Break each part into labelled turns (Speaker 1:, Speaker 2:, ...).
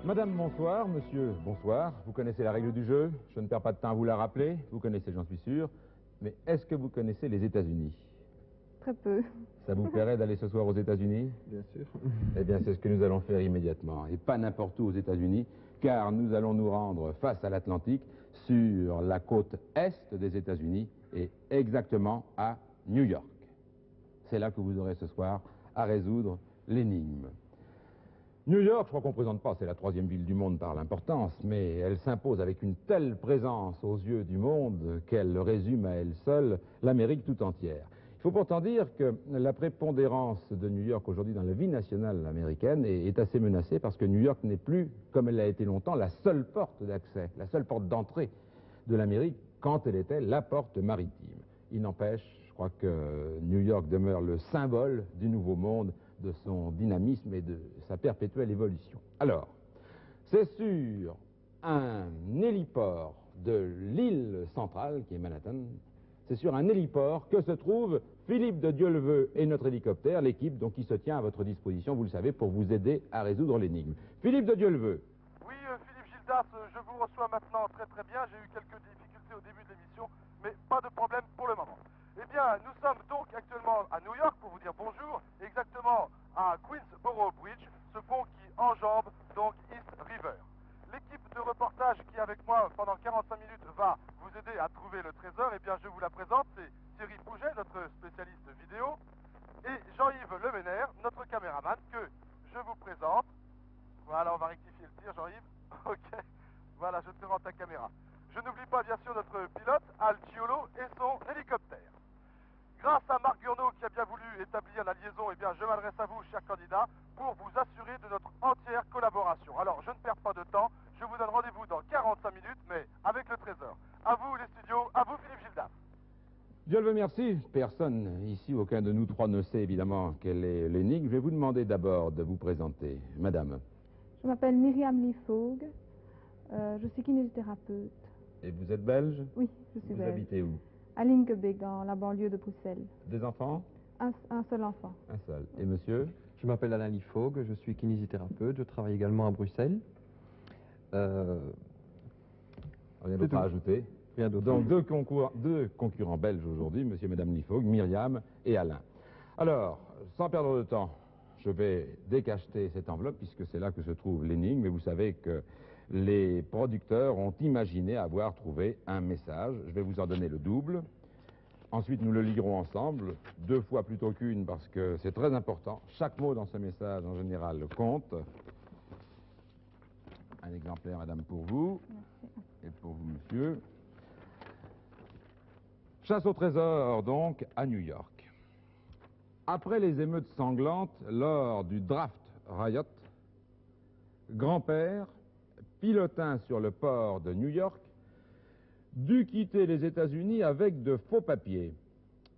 Speaker 1: Madame, bonsoir. Monsieur, bonsoir. Vous connaissez la règle du jeu. Je ne perds pas de temps à vous la rappeler. Vous connaissez, j'en suis sûr. Mais est-ce que vous connaissez les États-Unis?
Speaker 2: Très peu.
Speaker 1: Ça vous plairait d'aller ce soir aux États-Unis?
Speaker 3: Bien sûr.
Speaker 1: Eh bien, c'est ce que nous allons faire immédiatement. Et pas n'importe où aux États-Unis, car nous allons nous rendre face à l'Atlantique, sur la côte est des États-Unis, et exactement à New York. C'est là que vous aurez ce soir à résoudre l'énigme. New York, je crois qu'on ne présente pas, c'est la troisième ville du monde par l'importance, mais elle s'impose avec une telle présence aux yeux du monde qu'elle résume à elle seule l'Amérique tout entière. Il faut pourtant dire que la prépondérance de New York aujourd'hui dans la vie nationale américaine est assez menacée parce que New York n'est plus, comme elle l'a été longtemps, la seule porte d'accès, la seule porte d'entrée de l'Amérique quand elle était la porte maritime. Il n'empêche, je crois que New York demeure le symbole du nouveau monde, de son dynamisme et de sa perpétuelle évolution. Alors, c'est sur un héliport de l'île centrale, qui est Manhattan, c'est sur un héliport que se trouve Philippe de Dieuleveux et notre hélicoptère, l'équipe donc qui se tient à votre disposition, vous le savez, pour vous aider à résoudre l'énigme. Philippe de Dieuleveux.
Speaker 4: Oui, Philippe Gildas, je vous reçois maintenant très très bien. J'ai eu quelques difficultés au début de l'émission, mais pas de problème pour le moment. Eh bien, nous sommes donc actuellement à New York pour vous dire bonjour, exactement à Queensboro Bridge, ce pont qui enjambe donc East River. L'équipe de reportage qui est avec moi pendant 45 minutes va vous aider à trouver le trésor. Eh bien, je vous la présente, c'est Thierry Pouget, notre spécialiste vidéo, et Jean-Yves Leménaire, notre caméraman, que je vous présente. Voilà, on va rectifier le tir, Jean-Yves. Ok, voilà, je te rends ta caméra. Je n'oublie pas bien sûr notre pilote, Al Ciolo, et son hélicoptère. Grâce à Marc Gurneau qui a bien voulu établir la liaison, eh bien, je m'adresse à vous, chers candidats, pour vous assurer de notre entière collaboration. Alors, je ne perds pas de temps, je vous donne rendez-vous dans 45 minutes, mais avec le trésor. À vous, les studios, à vous, Philippe Gildas.
Speaker 1: Dieu le veut, merci. Personne ici, aucun de nous trois ne sait évidemment quelle est l'énigme. Je vais vous demander d'abord de vous présenter. Madame.
Speaker 2: Je m'appelle Myriam Lifoug. Je suis kinésithérapeute.
Speaker 1: Et vous êtes belge?
Speaker 2: Oui, je suis
Speaker 1: Vous
Speaker 2: belge.
Speaker 1: habitez où?
Speaker 2: À Linkebeek, dans la banlieue de Bruxelles.
Speaker 1: Des enfants?
Speaker 2: Un seul enfant.
Speaker 1: Un seul. Et monsieur?
Speaker 3: Je m'appelle Alain Lifoug, je suis kinésithérapeute, je travaille également à Bruxelles.
Speaker 1: Rien d'autre à ajouter?
Speaker 3: Rien d'autre.
Speaker 1: Donc deux concurrents belges aujourd'hui, monsieur et madame Lifoug, Myriam et Alain. Alors, sans perdre de temps, je vais décacheter cette enveloppe puisque c'est là que se trouve l'énigme. Et vous savez que les producteurs ont imaginé avoir trouvé un message. Je vais vous en donner le double. Ensuite, nous le lirons ensemble, 2 fois plutôt qu'une, parce que c'est très important. Chaque mot dans ce message, en général, compte. Un exemplaire, madame, pour vous.
Speaker 2: Merci.
Speaker 1: Et pour vous, monsieur. Chasse au trésor, donc, à New York. Après les émeutes sanglantes lors du draft riot, grand-père, pilotin sur le port de New York, dut quitter les États-Unis avec de faux papiers.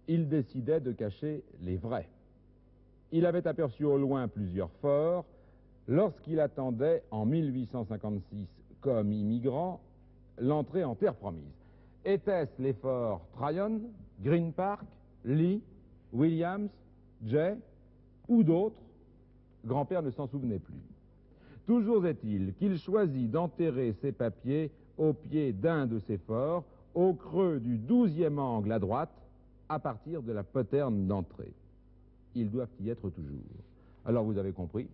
Speaker 1: Il décidait de cacher les vrais. Il avait aperçu au loin plusieurs forts lorsqu'il attendait en 1856, comme immigrant, l'entrée en terre promise. Étaient-ce les forts Tryon, Green Park, Lee, Williams, Jay ou d'autres? Grand-père ne s'en souvenait plus. Toujours est-il qu'il choisit d'enterrer ses papiers au pied d'un de ces forts, au creux du 12e angle à droite, à partir de la poterne d'entrée. Ils doivent y être toujours. Alors vous avez compris,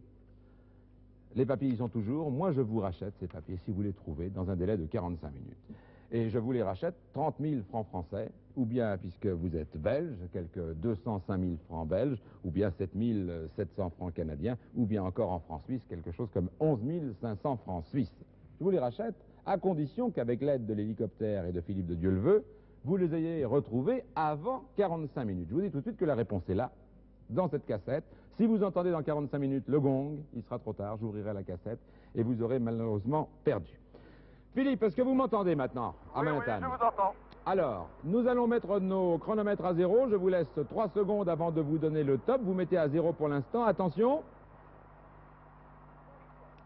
Speaker 1: les papiers y sont toujours. Moi, je vous rachète ces papiers, si vous les trouvez, dans un délai de 45 minutes. Et je vous les rachète 30 000 francs français, ou bien, puisque vous êtes belge, quelques 205 000 francs belges, ou bien 7 700 francs canadiens, ou bien encore en francs suisses, quelque chose comme 11 500 francs suisses. Je vous les rachète à condition qu'avec l'aide de l'hélicoptère et de Philippe de Dieuleveux, vous les ayez retrouvés avant 45 minutes. Je vous dis tout de suite que la réponse est là, dans cette cassette. Si vous entendez dans 45 minutes le gong, il sera trop tard, j'ouvrirai la cassette et vous aurez malheureusement perdu. Philippe, est-ce que vous m'entendez maintenant à Manhattan?
Speaker 4: Oui, je vous entends.
Speaker 1: Alors, nous allons mettre nos chronomètres à 0. Je vous laisse 3 secondes avant de vous donner le top. Vous mettez à 0 pour l'instant. Attention.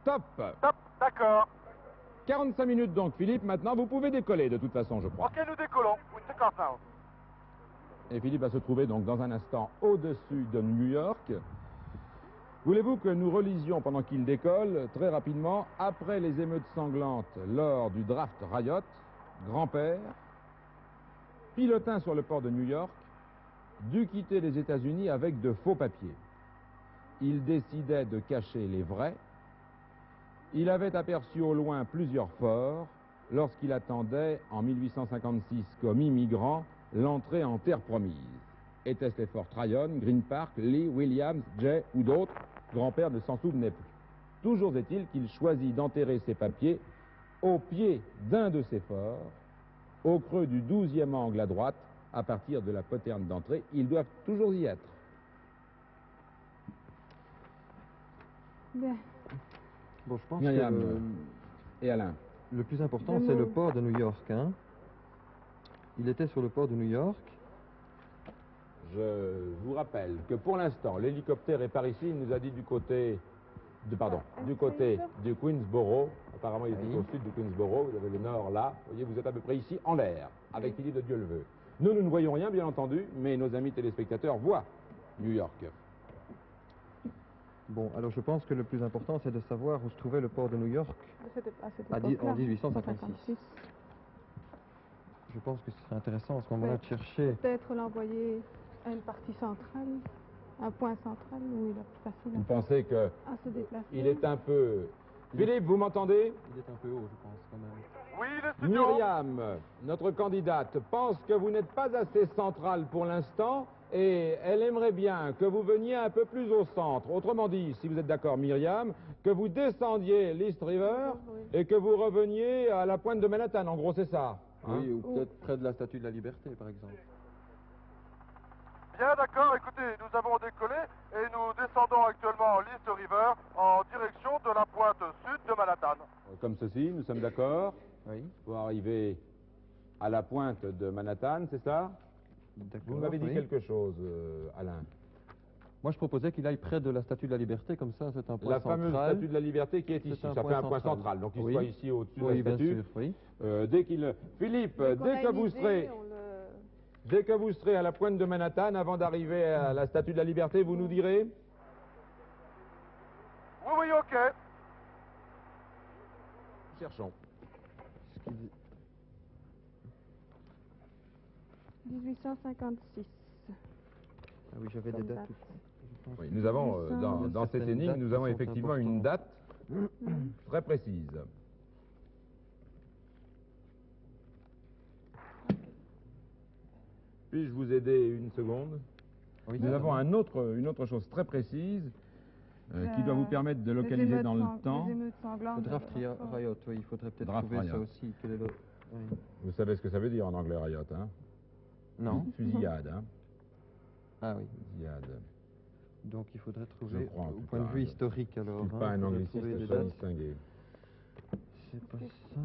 Speaker 1: Top.
Speaker 4: Top, d'accord.
Speaker 1: 45 minutes donc, Philippe. Maintenant, vous pouvez décoller de toute façon, je crois.
Speaker 4: Ok, nous décollons. We take off now.
Speaker 1: Et Philippe va se trouver donc dans un instant au-dessus de New York. Voulez-vous que nous relisions pendant qu'il décolle, très rapidement, après les émeutes sanglantes lors du draft Riot, grand-père, pilotin sur le port de New York, dut quitter les États-Unis avec de faux papiers. Il décidait de cacher les vrais. Il avait aperçu au loin plusieurs forts lorsqu'il attendait, en 1856, comme immigrant, l'entrée en terre promise. Étaient-ce les forts Tryon, Green Park, Lee, Williams, Jay ou d'autres? Grand-père ne s'en souvenait plus. Toujours est-il qu'il choisit d'enterrer ses papiers au pied d'un de ces forts, au creux du 12e angle à droite, à partir de la poterne d'entrée. Ils doivent toujours y être.
Speaker 2: Bien.
Speaker 3: Bon, je pense
Speaker 1: Myriam
Speaker 3: que
Speaker 1: et Alain.
Speaker 3: le plus important,
Speaker 2: Le
Speaker 3: c'est
Speaker 2: mot.
Speaker 3: le port de New York. Hein. Il était sur le port de New York.
Speaker 1: Je vous rappelle que pour l'instant, l'hélicoptère est par ici. Il nous a dit du côté du Queensboro. Apparemment, il est
Speaker 3: Oui.
Speaker 1: au sud du Queensboro. Vous avez le nord là. Vous voyez, vous êtes à peu près ici en l'air, avec Philippe de Dieu-le-veut. Nous ne voyons rien, bien entendu, mais nos amis téléspectateurs voient New York.
Speaker 3: Bon, alors je pense que le plus important, c'est de savoir où se trouvait le port de New York.
Speaker 2: C'était à cette
Speaker 3: En
Speaker 2: époque-là,
Speaker 3: 1856. Je pense que ce serait intéressant à ce moment-là
Speaker 2: Oui.
Speaker 3: de chercher.
Speaker 2: Peut-être l'envoyer à une partie centrale, un point central où il est plus facile
Speaker 1: Vous pensez que
Speaker 2: à se déplacer.
Speaker 1: il est un peu... Philippe, vous m'entendez?
Speaker 3: Il est un peu haut, je pense, quand même.
Speaker 4: Oui, les studios.
Speaker 1: Myriam, notre candidate, pense que vous n'êtes pas assez centrale pour l'instant et elle aimerait bien que vous veniez un peu plus au centre. Autrement dit, si vous êtes d'accord, Myriam, que vous descendiez l'East River
Speaker 2: Oui.
Speaker 1: et que vous reveniez à la pointe de Manhattan. En gros, c'est ça. hein?
Speaker 3: Oui, ou peut-être près de la Statue de la Liberté, par exemple.
Speaker 4: Bien d'accord, écoutez, nous avons décollé et nous descendons actuellement l'East River en direction de la pointe sud de Manhattan.
Speaker 1: Comme ceci, nous sommes d'accord
Speaker 3: Oui,
Speaker 1: pour arriver à la pointe de Manhattan, c'est ça?
Speaker 3: d'accord.
Speaker 1: Vous m'avez dit
Speaker 3: oui.
Speaker 1: quelque chose, Alain.
Speaker 3: Moi, je proposais qu'il aille près de la Statue de la Liberté, comme ça, c'est un point
Speaker 1: La
Speaker 3: central.
Speaker 1: fameuse statue de la Liberté qui est
Speaker 3: C'est
Speaker 1: ici.
Speaker 3: un
Speaker 1: Ça
Speaker 3: point
Speaker 1: fait un point
Speaker 3: central.
Speaker 1: central. Donc il
Speaker 3: Oui.
Speaker 1: soit ici au-dessus
Speaker 3: Oui,
Speaker 1: de la
Speaker 3: bien
Speaker 1: statue.
Speaker 3: sûr, oui.
Speaker 1: Dès qu'il... Philippe, dès que vous serez... Dès que vous serez à la pointe de Manhattan, avant d'arriver à la Statue de la Liberté, vous nous direz?
Speaker 4: Oui, oui, ok.
Speaker 1: Cherchons.
Speaker 2: 1856.
Speaker 3: Ah oui, j'avais des
Speaker 2: Comme
Speaker 3: dates.
Speaker 2: date.
Speaker 3: Je pense.
Speaker 1: Oui, nous avons, dans cette
Speaker 3: Certaines
Speaker 1: énigme,
Speaker 3: dates
Speaker 1: nous avons
Speaker 3: sont
Speaker 1: effectivement une
Speaker 3: importantes.
Speaker 1: date très précise. Puis-je vous aider une seconde?
Speaker 3: Oui,
Speaker 1: Nous avons
Speaker 3: certainement.
Speaker 1: une autre chose très précise qui doit vous permettre de localiser dans le temps.
Speaker 2: Les émeutes sanglantes.
Speaker 3: Le draft
Speaker 2: de-
Speaker 3: Riot, oui, il faudrait peut-être
Speaker 1: Draft
Speaker 3: trouver ça
Speaker 1: Riot.
Speaker 3: aussi. Quel est le... oui.
Speaker 1: Vous savez ce que ça veut dire en anglais, Riot, hein?
Speaker 3: Non.
Speaker 1: Fusillade, hein?
Speaker 3: Ah oui.
Speaker 1: Fusillade.
Speaker 3: Donc il faudrait trouver,
Speaker 1: crois, en
Speaker 3: au
Speaker 1: tout
Speaker 3: point de
Speaker 1: cas,
Speaker 3: vue
Speaker 1: je-
Speaker 3: historique
Speaker 1: Je
Speaker 3: alors.
Speaker 1: ne suis
Speaker 3: hein,
Speaker 1: pas un
Speaker 3: il faudrait
Speaker 1: angliciste,
Speaker 3: trouver
Speaker 1: je
Speaker 3: des
Speaker 1: dois
Speaker 3: dates.
Speaker 1: distinguer.
Speaker 3: C'est pas ça.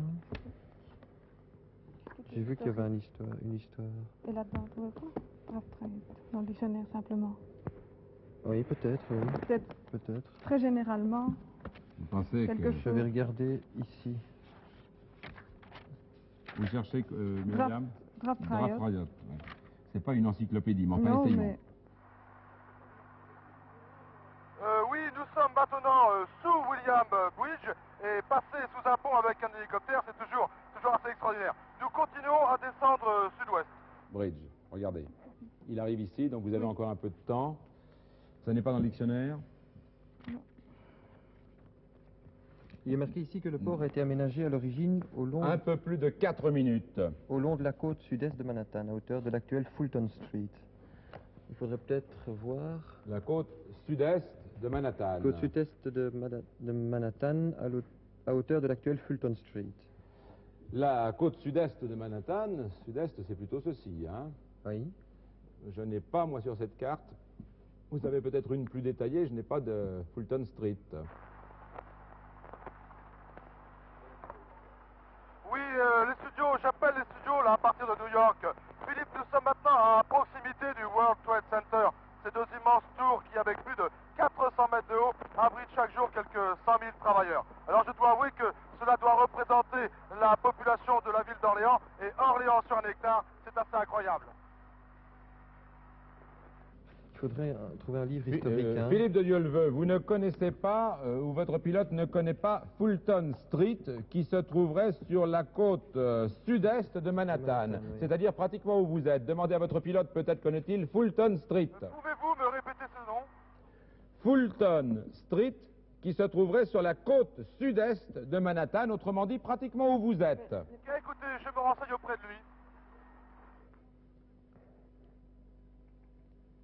Speaker 3: J'ai vu qu'il y avait une histoire.
Speaker 2: Et là-dedans, vous trouvez pas? Draft Riot, dans le dictionnaire simplement.
Speaker 3: Oui, peut-être, oui.
Speaker 2: Peut-être
Speaker 3: Peut-être.
Speaker 2: très généralement.
Speaker 1: Vous pensez
Speaker 2: Quelque
Speaker 1: que...
Speaker 2: chose.
Speaker 3: J'avais regardé ici.
Speaker 1: Vous cherchez, Myriam?
Speaker 2: Draft
Speaker 1: Draft
Speaker 2: Riot.
Speaker 1: Riot, ouais. C'est pas une encyclopédie, mais enfin,
Speaker 2: Non,
Speaker 1: essayons.
Speaker 2: mais
Speaker 4: Oui, nous sommes maintenant sous William Bridge et passer sous un pont avec un hélicoptère, c'est toujours assez extraordinaire. Nous continuons à descendre sud-ouest.
Speaker 1: Bridge, regardez. Il arrive ici, donc vous avez encore un peu de temps. Ça n'est pas dans le dictionnaire.
Speaker 3: Il est marqué ici que le port a été aménagé à l'origine au long
Speaker 1: Un peu plus de 4 minutes.
Speaker 3: de la côte sud-est de Manhattan, à hauteur de l'actuelle Fulton Street. Il faudrait peut-être voir...
Speaker 1: La côte sud-est de Manhattan.
Speaker 3: Côte sud-est de Manhattan, à hauteur de l'actuelle Fulton Street.
Speaker 1: La côte sud-est de Manhattan, sud-est c'est plutôt ceci, hein.
Speaker 3: Oui.
Speaker 1: Je n'ai pas, moi, sur cette carte, vous avez peut-être une plus détaillée, je n'ai pas de Fulton Street.
Speaker 4: Oui, les studios, j'appelle les studios là à partir de New York. Philippe, nous sommes maintenant à proximité du World Trade Center. Ces deux immenses tours qui, avec plus de 400 mètres de haut, abritent chaque jour quelques 100 000 travailleurs. Alors je dois avouer que cela doit représenter la population de la ville d'Orléans, et Orléans sur un hectare, c'est assez incroyable.
Speaker 3: Il faudrait trouver un livre historique. Hein.
Speaker 1: Philippe de Dieu le veut, vous ne connaissez pas, ou votre pilote ne connaît pas Fulton Street, qui se trouverait sur la côte sud-est de Manhattan,
Speaker 3: Manhattan, oui.
Speaker 1: c'est-à-dire pratiquement où vous êtes. Demandez à votre pilote, peut-être connaît-il Fulton Street.
Speaker 4: Pouvez-vous me répéter ce nom?
Speaker 1: Fulton Street, qui se trouverait sur la côte sud-est de Manhattan, autrement dit pratiquement où vous êtes.
Speaker 4: Ok, écoutez, je me renseigne auprès de lui.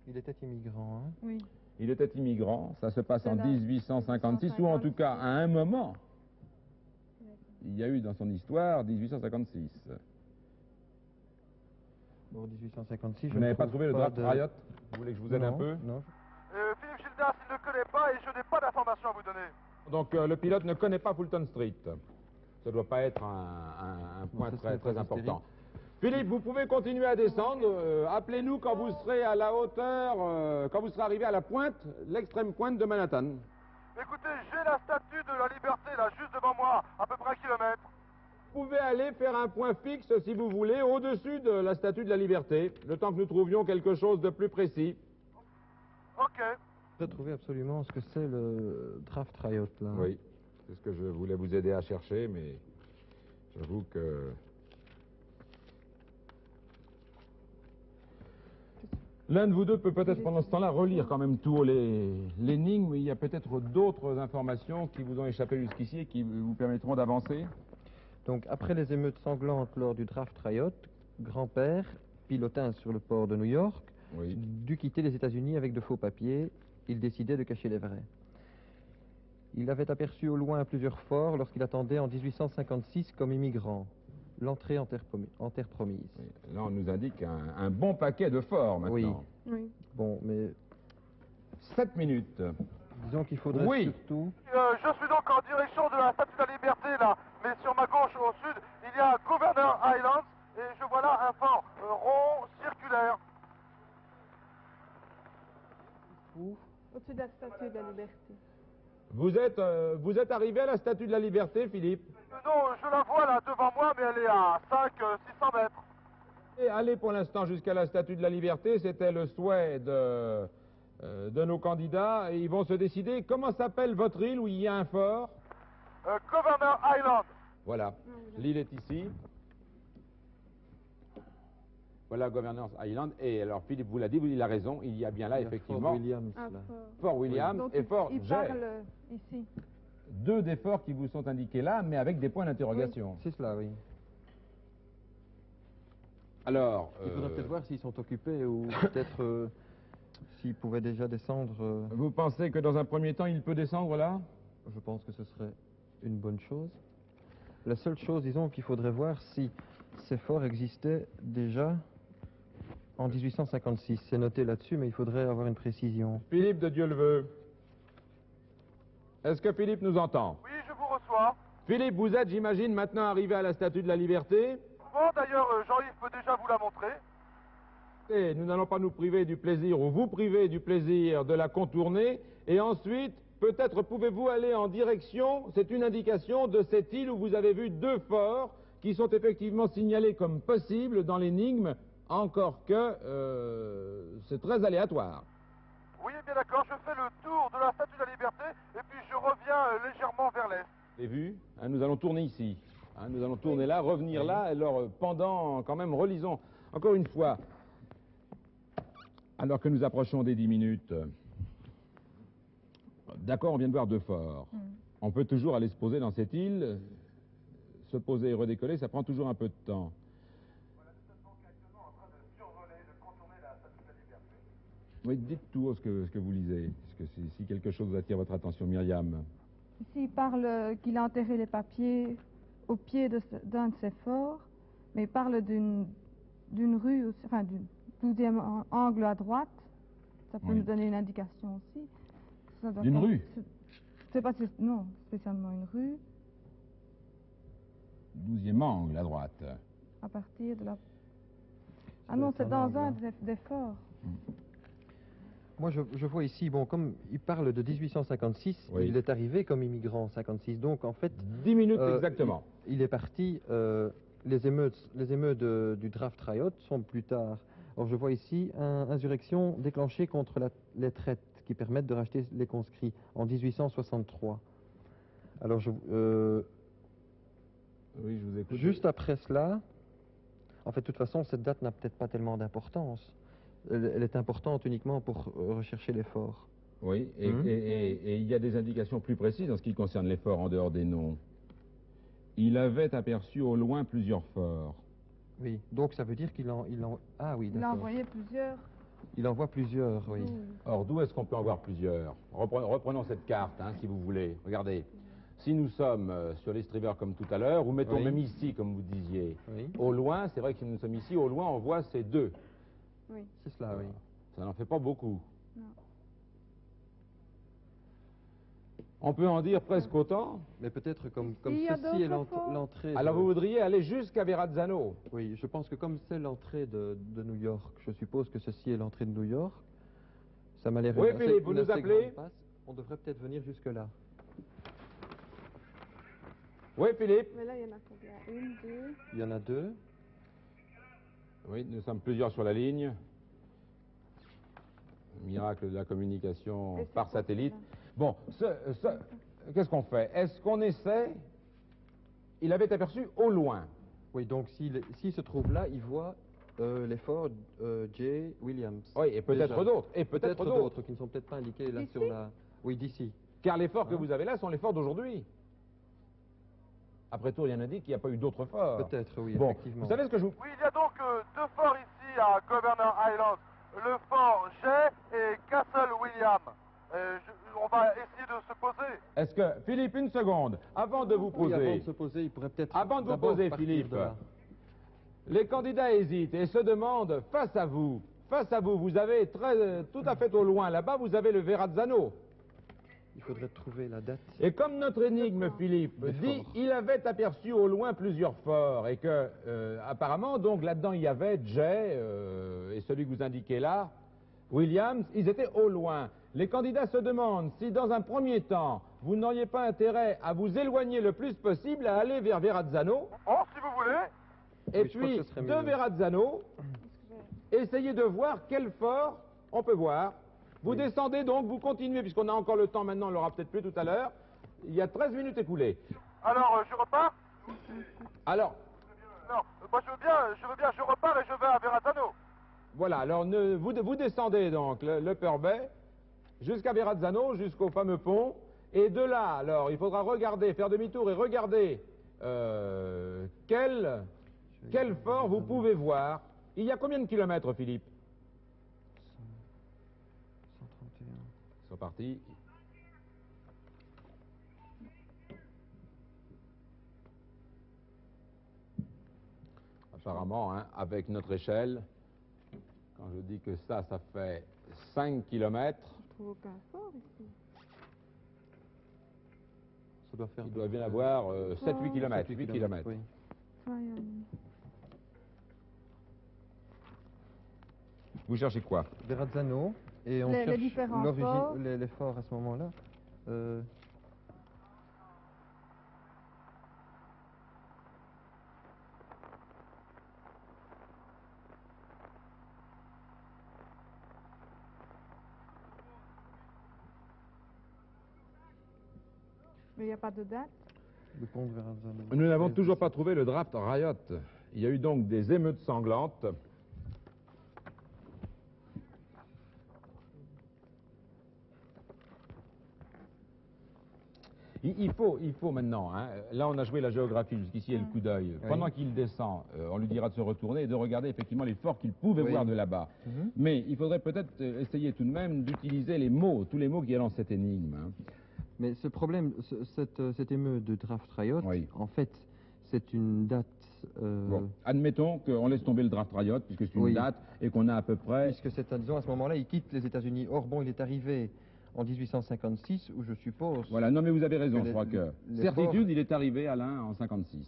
Speaker 3: Il était immigrant, hein?
Speaker 2: Oui.
Speaker 1: Il était immigrant, ça se passe en
Speaker 2: Voilà.
Speaker 1: 1856, ou en tout cas à un moment. Il y a eu dans son histoire 1856.
Speaker 3: Bon, 1856,
Speaker 1: Vous
Speaker 3: je
Speaker 1: n'avez
Speaker 3: ne
Speaker 1: pas
Speaker 3: trouve
Speaker 1: trouvé le draft
Speaker 3: de-
Speaker 1: Riot? Vous voulez que je vous aide un
Speaker 3: Non,
Speaker 1: peu?
Speaker 3: Non.
Speaker 4: Philippe Gildas, il ne connaît pas et je n'ai pas d'informations à vous donner.
Speaker 1: Donc le pilote ne connaît pas Fulton Street. Ça ne doit pas être un point
Speaker 3: ça
Speaker 1: très,
Speaker 3: serait
Speaker 1: très
Speaker 3: pas
Speaker 1: important. Philippe, vous pouvez continuer à descendre. Appelez-nous quand vous serez à la hauteur, quand vous serez arrivé à la pointe, l'extrême pointe de Manhattan.
Speaker 4: Écoutez, j'ai la statue de la liberté là, juste devant moi, à peu près 1 kilomètre.
Speaker 1: Vous pouvez aller faire un point fixe, si vous voulez, au-dessus de la Statue de la Liberté, le temps que nous trouvions quelque chose de plus précis.
Speaker 4: Ok.
Speaker 3: Je voudrais trouver absolument ce que c'est le draft Riot, là.
Speaker 1: Oui, c'est ce que je voulais vous aider à chercher, mais j'avoue que... L'un de vous deux peut peut-être pendant ce temps-là relire quand même tout l'énigme. Il y a peut-être d'autres informations qui vous ont échappé jusqu'ici et qui vous permettront d'avancer.
Speaker 3: Donc, après les émeutes sanglantes lors du draft Riot, grand-père, pilotin sur le port de New York,
Speaker 1: Oui.
Speaker 3: dut quitter les États-Unis avec de faux papiers. Il décidait de cacher les vrais. Il avait aperçu au loin plusieurs forts lorsqu'il attendait en 1856 comme immigrant. L'entrée en terre promise.
Speaker 1: Oui. Là, on nous indique un bon paquet de forts maintenant.
Speaker 3: Oui.
Speaker 2: Oui.
Speaker 3: Bon, mais
Speaker 1: 7 minutes.
Speaker 3: disons qu'il faudrait
Speaker 1: Oui.
Speaker 3: surtout...
Speaker 4: Je suis donc en direction de la statue de la liberté là, mais sur ma gauche au sud, il y a Governor Island et je vois là un fort rond, circulaire.
Speaker 2: Au-dessus de la statue de la liberté.
Speaker 1: Vous êtes arrivé à la Statue de la Liberté, Philippe?
Speaker 4: Non, je la vois là devant moi, mais elle est à 500-600 mètres.
Speaker 1: Et allez pour l'instant jusqu'à la Statue de la Liberté, c'était le souhait de nos candidats, et ils vont se décider. Comment s'appelle votre île où il y a un fort?
Speaker 4: Governor Island.
Speaker 1: Voilà, l'île est ici. Voilà Governor's Island, et alors Philippe vous l'a dit, il a raison, il y a bien là
Speaker 3: il y a
Speaker 1: effectivement
Speaker 3: Fort Williams,
Speaker 2: Un
Speaker 3: là.
Speaker 2: fort.
Speaker 1: Fort William
Speaker 2: Donc,
Speaker 1: et Fort
Speaker 2: il
Speaker 1: Jay.
Speaker 2: parle ici.
Speaker 1: Deux des forts qui vous sont indiqués là, mais avec des points d'interrogation.
Speaker 3: C'est cela, oui.
Speaker 1: Alors,
Speaker 3: Il faudrait peut-être voir s'ils sont occupés ou peut-être s'ils pouvaient déjà descendre.
Speaker 1: vous pensez que dans un premier temps, il peut descendre là?
Speaker 3: Je pense que ce serait une bonne chose. La seule chose, disons, qu'il faudrait voir si ces forts existaient déjà en 1856. C'est noté là-dessus, mais il faudrait avoir une précision.
Speaker 1: Philippe de Dieu le veut. Est-ce que Philippe nous entend?
Speaker 4: Oui, je vous reçois.
Speaker 1: Philippe, vous êtes, j'imagine, maintenant arrivé à la Statue de la Liberté.
Speaker 4: Bon, d'ailleurs, Jean-Yves peut déjà vous la montrer.
Speaker 1: Et nous n'allons pas nous priver du plaisir, ou vous priver du plaisir de la contourner. Et ensuite, peut-être pouvez-vous aller en direction, c'est une indication de cette île où vous avez vu deux forts qui sont effectivement signalés comme possibles dans l'énigme, encore que c'est très aléatoire.
Speaker 4: Oui, bien d'accord, je fais le tour de la statue de la liberté et puis je reviens légèrement vers l'est.
Speaker 1: Vous avez vu, hein, nous allons tourner ici. Hein, nous allons tourner là, revenir là, alors pendant, quand même, relisons encore une fois. Alors que nous approchons des 10 minutes, d'accord, on vient de voir deux forts. On peut toujours aller se poser dans cette île, se poser et redécoller, ça prend toujours un peu de temps.
Speaker 4: Voilà, nous sommes donc actuellement en train de survoler, de contourner la statue de la liberté.
Speaker 1: Oui, dites tout haut ce que vous lisez, parce que si quelque chose attire votre attention, Myriam.
Speaker 2: Ici, il parle qu'il a enterré les papiers au pied d'un de ses forts, mais il parle d'une rue, enfin du 12e angle à droite. Ça peut
Speaker 1: Oui.
Speaker 2: nous donner une indication aussi. Ça doit
Speaker 1: D'une
Speaker 2: être-
Speaker 1: rue?
Speaker 2: C'est pas non, spécialement une rue,
Speaker 1: 12e angle à droite.
Speaker 2: à partir de la... Ah
Speaker 3: doit
Speaker 2: non,
Speaker 3: être
Speaker 2: c'est
Speaker 3: un
Speaker 2: dans
Speaker 3: angle,
Speaker 2: un
Speaker 3: hein.
Speaker 2: des forts.
Speaker 3: Moi, je vois ici, bon, comme il parle de 1856,
Speaker 1: Oui.
Speaker 3: il est arrivé comme immigrant en 56. Donc, en fait,
Speaker 1: 10 minutes
Speaker 3: Euh,
Speaker 1: exactement.
Speaker 3: il est parti. Les émeutes du draft Riot sont plus tard. Or, je vois ici une insurrection déclenchée contre les traites qui permettent de racheter les conscrits en 1863. Alors,
Speaker 1: Oui, je vous écoute.
Speaker 3: juste après cela, en fait, de toute façon, cette date n'a peut-être pas tellement d'importance. Elle est importante uniquement pour rechercher les forts.
Speaker 1: Oui, et il y a des indications plus précises en ce qui concerne les forts en dehors des noms. Il avait aperçu au loin plusieurs forts.
Speaker 3: Oui, donc ça veut dire Ah oui,
Speaker 2: Il a
Speaker 3: d'accord.
Speaker 2: envoyé plusieurs.
Speaker 3: Il envoie plusieurs, oui.
Speaker 1: Or, d'où est-ce qu'on peut en voir plusieurs? Reprenons cette carte, hein, si vous voulez. Regardez. Si nous sommes sur l'estribeur comme tout à l'heure, ou mettons
Speaker 3: Oui.
Speaker 1: même ici, comme vous disiez,
Speaker 3: Oui.
Speaker 1: au loin, c'est vrai que si nous sommes ici, au loin, on voit ces deux.
Speaker 2: Oui.
Speaker 3: C'est cela, oui.
Speaker 1: Ça n'en fait pas beaucoup.
Speaker 2: Non.
Speaker 1: On peut en dire presque autant.
Speaker 3: Mais peut-être comme
Speaker 2: Il y a
Speaker 3: ceci est
Speaker 2: d'autres forts
Speaker 3: l'entrée...
Speaker 1: Alors vous voudriez aller jusqu'à Verrazzano.
Speaker 3: Oui, je pense que comme c'est l'entrée de New York, je suppose que ceci est l'entrée de New York. Ça m'a l'air
Speaker 1: Oui,
Speaker 3: une assez-
Speaker 1: Philippe, vous
Speaker 3: une
Speaker 1: nous
Speaker 3: assez
Speaker 1: appelez?
Speaker 3: grande passe. On devrait peut-être venir jusque-là.
Speaker 1: Oui, Philippe?
Speaker 2: Mais là, il y en a combien? Une, deux.
Speaker 3: Il y en a deux.
Speaker 1: Oui, nous sommes plusieurs sur la ligne. Miracle de la communication
Speaker 2: Et c'est
Speaker 1: par
Speaker 2: quoi,
Speaker 1: satellite.
Speaker 2: celui-là?
Speaker 1: Bon, qu'est-ce qu'on fait? Est-ce qu'on essaie? Il avait aperçu au loin.
Speaker 3: Oui, donc s'il se trouve là, il voit les forts J. Williams.
Speaker 1: Oui, et peut-être
Speaker 3: Déjà.
Speaker 1: d'autres. Et peut-être d'autres.
Speaker 3: qui ne sont peut-être pas indiqués là
Speaker 2: D'ici?
Speaker 3: sur la... Oui, d'ici.
Speaker 1: Car les forts que
Speaker 3: Hein?
Speaker 1: vous avez là sont les forts d'aujourd'hui. Après tout, rien n'indique qu'il n'y a pas eu d'autres forts.
Speaker 3: Peut-être, oui,
Speaker 1: Bon,
Speaker 3: effectivement.
Speaker 1: vous savez ce que je vous...
Speaker 4: Oui, il y a donc deux forts ici à Governor Island. Le fort Jay et Castle William. On va essayer de se poser.
Speaker 1: Est-ce que... Philippe, une seconde. Avant de vous
Speaker 3: Oui, avant
Speaker 1: poser...
Speaker 3: de se poser, il pourrait peut-être...
Speaker 1: Avant de vous
Speaker 3: d'abord
Speaker 1: poser,
Speaker 3: partir
Speaker 1: Philippe,
Speaker 3: de là.
Speaker 1: les candidats hésitent et se demandent, face à vous, vous avez tout à fait au loin, là-bas, vous avez le Verrazzano.
Speaker 3: Il faudrait trouver la date.
Speaker 1: Et comme notre énigme, Philippe,
Speaker 3: Les
Speaker 1: dit,
Speaker 3: forts.
Speaker 1: il avait aperçu au loin plusieurs forts, et que, apparemment, donc, là-dedans, il y avait Jay, et celui que vous indiquez là, Williams, ils étaient au loin. Les candidats se demandent si, dans un premier temps, vous n'auriez pas intérêt à vous éloigner le plus possible, à aller vers Verrazzano,
Speaker 4: Oh, si vous voulez.
Speaker 1: et
Speaker 3: Oui, je crois
Speaker 1: puis,
Speaker 3: que ce serait
Speaker 1: de
Speaker 3: mieux.
Speaker 1: Verrazzano, essayez de voir quel fort on peut voir. Vous descendez donc, vous continuez, puisqu'on a encore le temps maintenant, on l'aura peut-être plus tout à l'heure. Il y a 13 minutes écoulées.
Speaker 4: Alors, je repars.
Speaker 1: Alors,
Speaker 4: Non, moi je veux bien, je repars et je vais à Verrazzano.
Speaker 1: voilà, alors vous descendez donc l'Upper Bay jusqu'à Verrazzano, jusqu'au fameux pont, et de là, alors, il faudra regarder, faire demi-tour et regarder quel fort vous pouvez voir. Il y a combien de kilomètres, Philippe?
Speaker 3: 131.
Speaker 1: C'est reparti. Apparemment, hein, avec notre échelle, quand je dis que ça fait 5 kilomètres,
Speaker 2: Je trouve aucun fort ici.
Speaker 3: Ça doit faire...
Speaker 1: il doit bien avoir 7-8 kilomètres.
Speaker 3: 7-8
Speaker 1: 8 kilomètres.
Speaker 3: oui.
Speaker 2: Voyons.
Speaker 1: Vous cherchez quoi?
Speaker 3: Verrazzano, et on
Speaker 2: Les
Speaker 3: cherche
Speaker 2: différents
Speaker 3: l'origine,
Speaker 2: forts.
Speaker 3: les forts à ce moment-là.
Speaker 2: Mais il n'y a pas de date.
Speaker 3: Le pont de Verrazzano.
Speaker 1: Nous n'avons toujours pas trouvé le draft Riot. Il y a eu donc des émeutes sanglantes. Il faut maintenant, hein, là on a joué la géographie, jusqu'ici il y a le coup d'œil.
Speaker 3: Oui.
Speaker 1: Pendant qu'il descend, on lui dira de se retourner et de regarder effectivement les forts qu'il pouvait
Speaker 3: Oui.
Speaker 1: voir de là-bas.
Speaker 3: Mhm.
Speaker 1: Mais il faudrait peut-être essayer tout de même d'utiliser les mots, tous les mots qu'il y a dans cette énigme. Hein.
Speaker 3: Mais ce problème, cette émeute de Draft Riot,
Speaker 1: Oui.
Speaker 3: en fait, c'est une date...
Speaker 1: Bon, admettons qu'on laisse tomber le draft Riot, puisque c'est une
Speaker 3: Oui.
Speaker 1: date, et qu'on a à peu près...
Speaker 3: Puisque c'est, disons, à ce moment-là, il quitte les États-Unis. Or, bon, il est arrivé en 1856, où je suppose...
Speaker 1: Voilà, non mais vous avez raison,
Speaker 3: Que
Speaker 1: je crois que...
Speaker 3: les
Speaker 1: Certitude,
Speaker 3: forts-
Speaker 1: il est arrivé, Alain, en 56.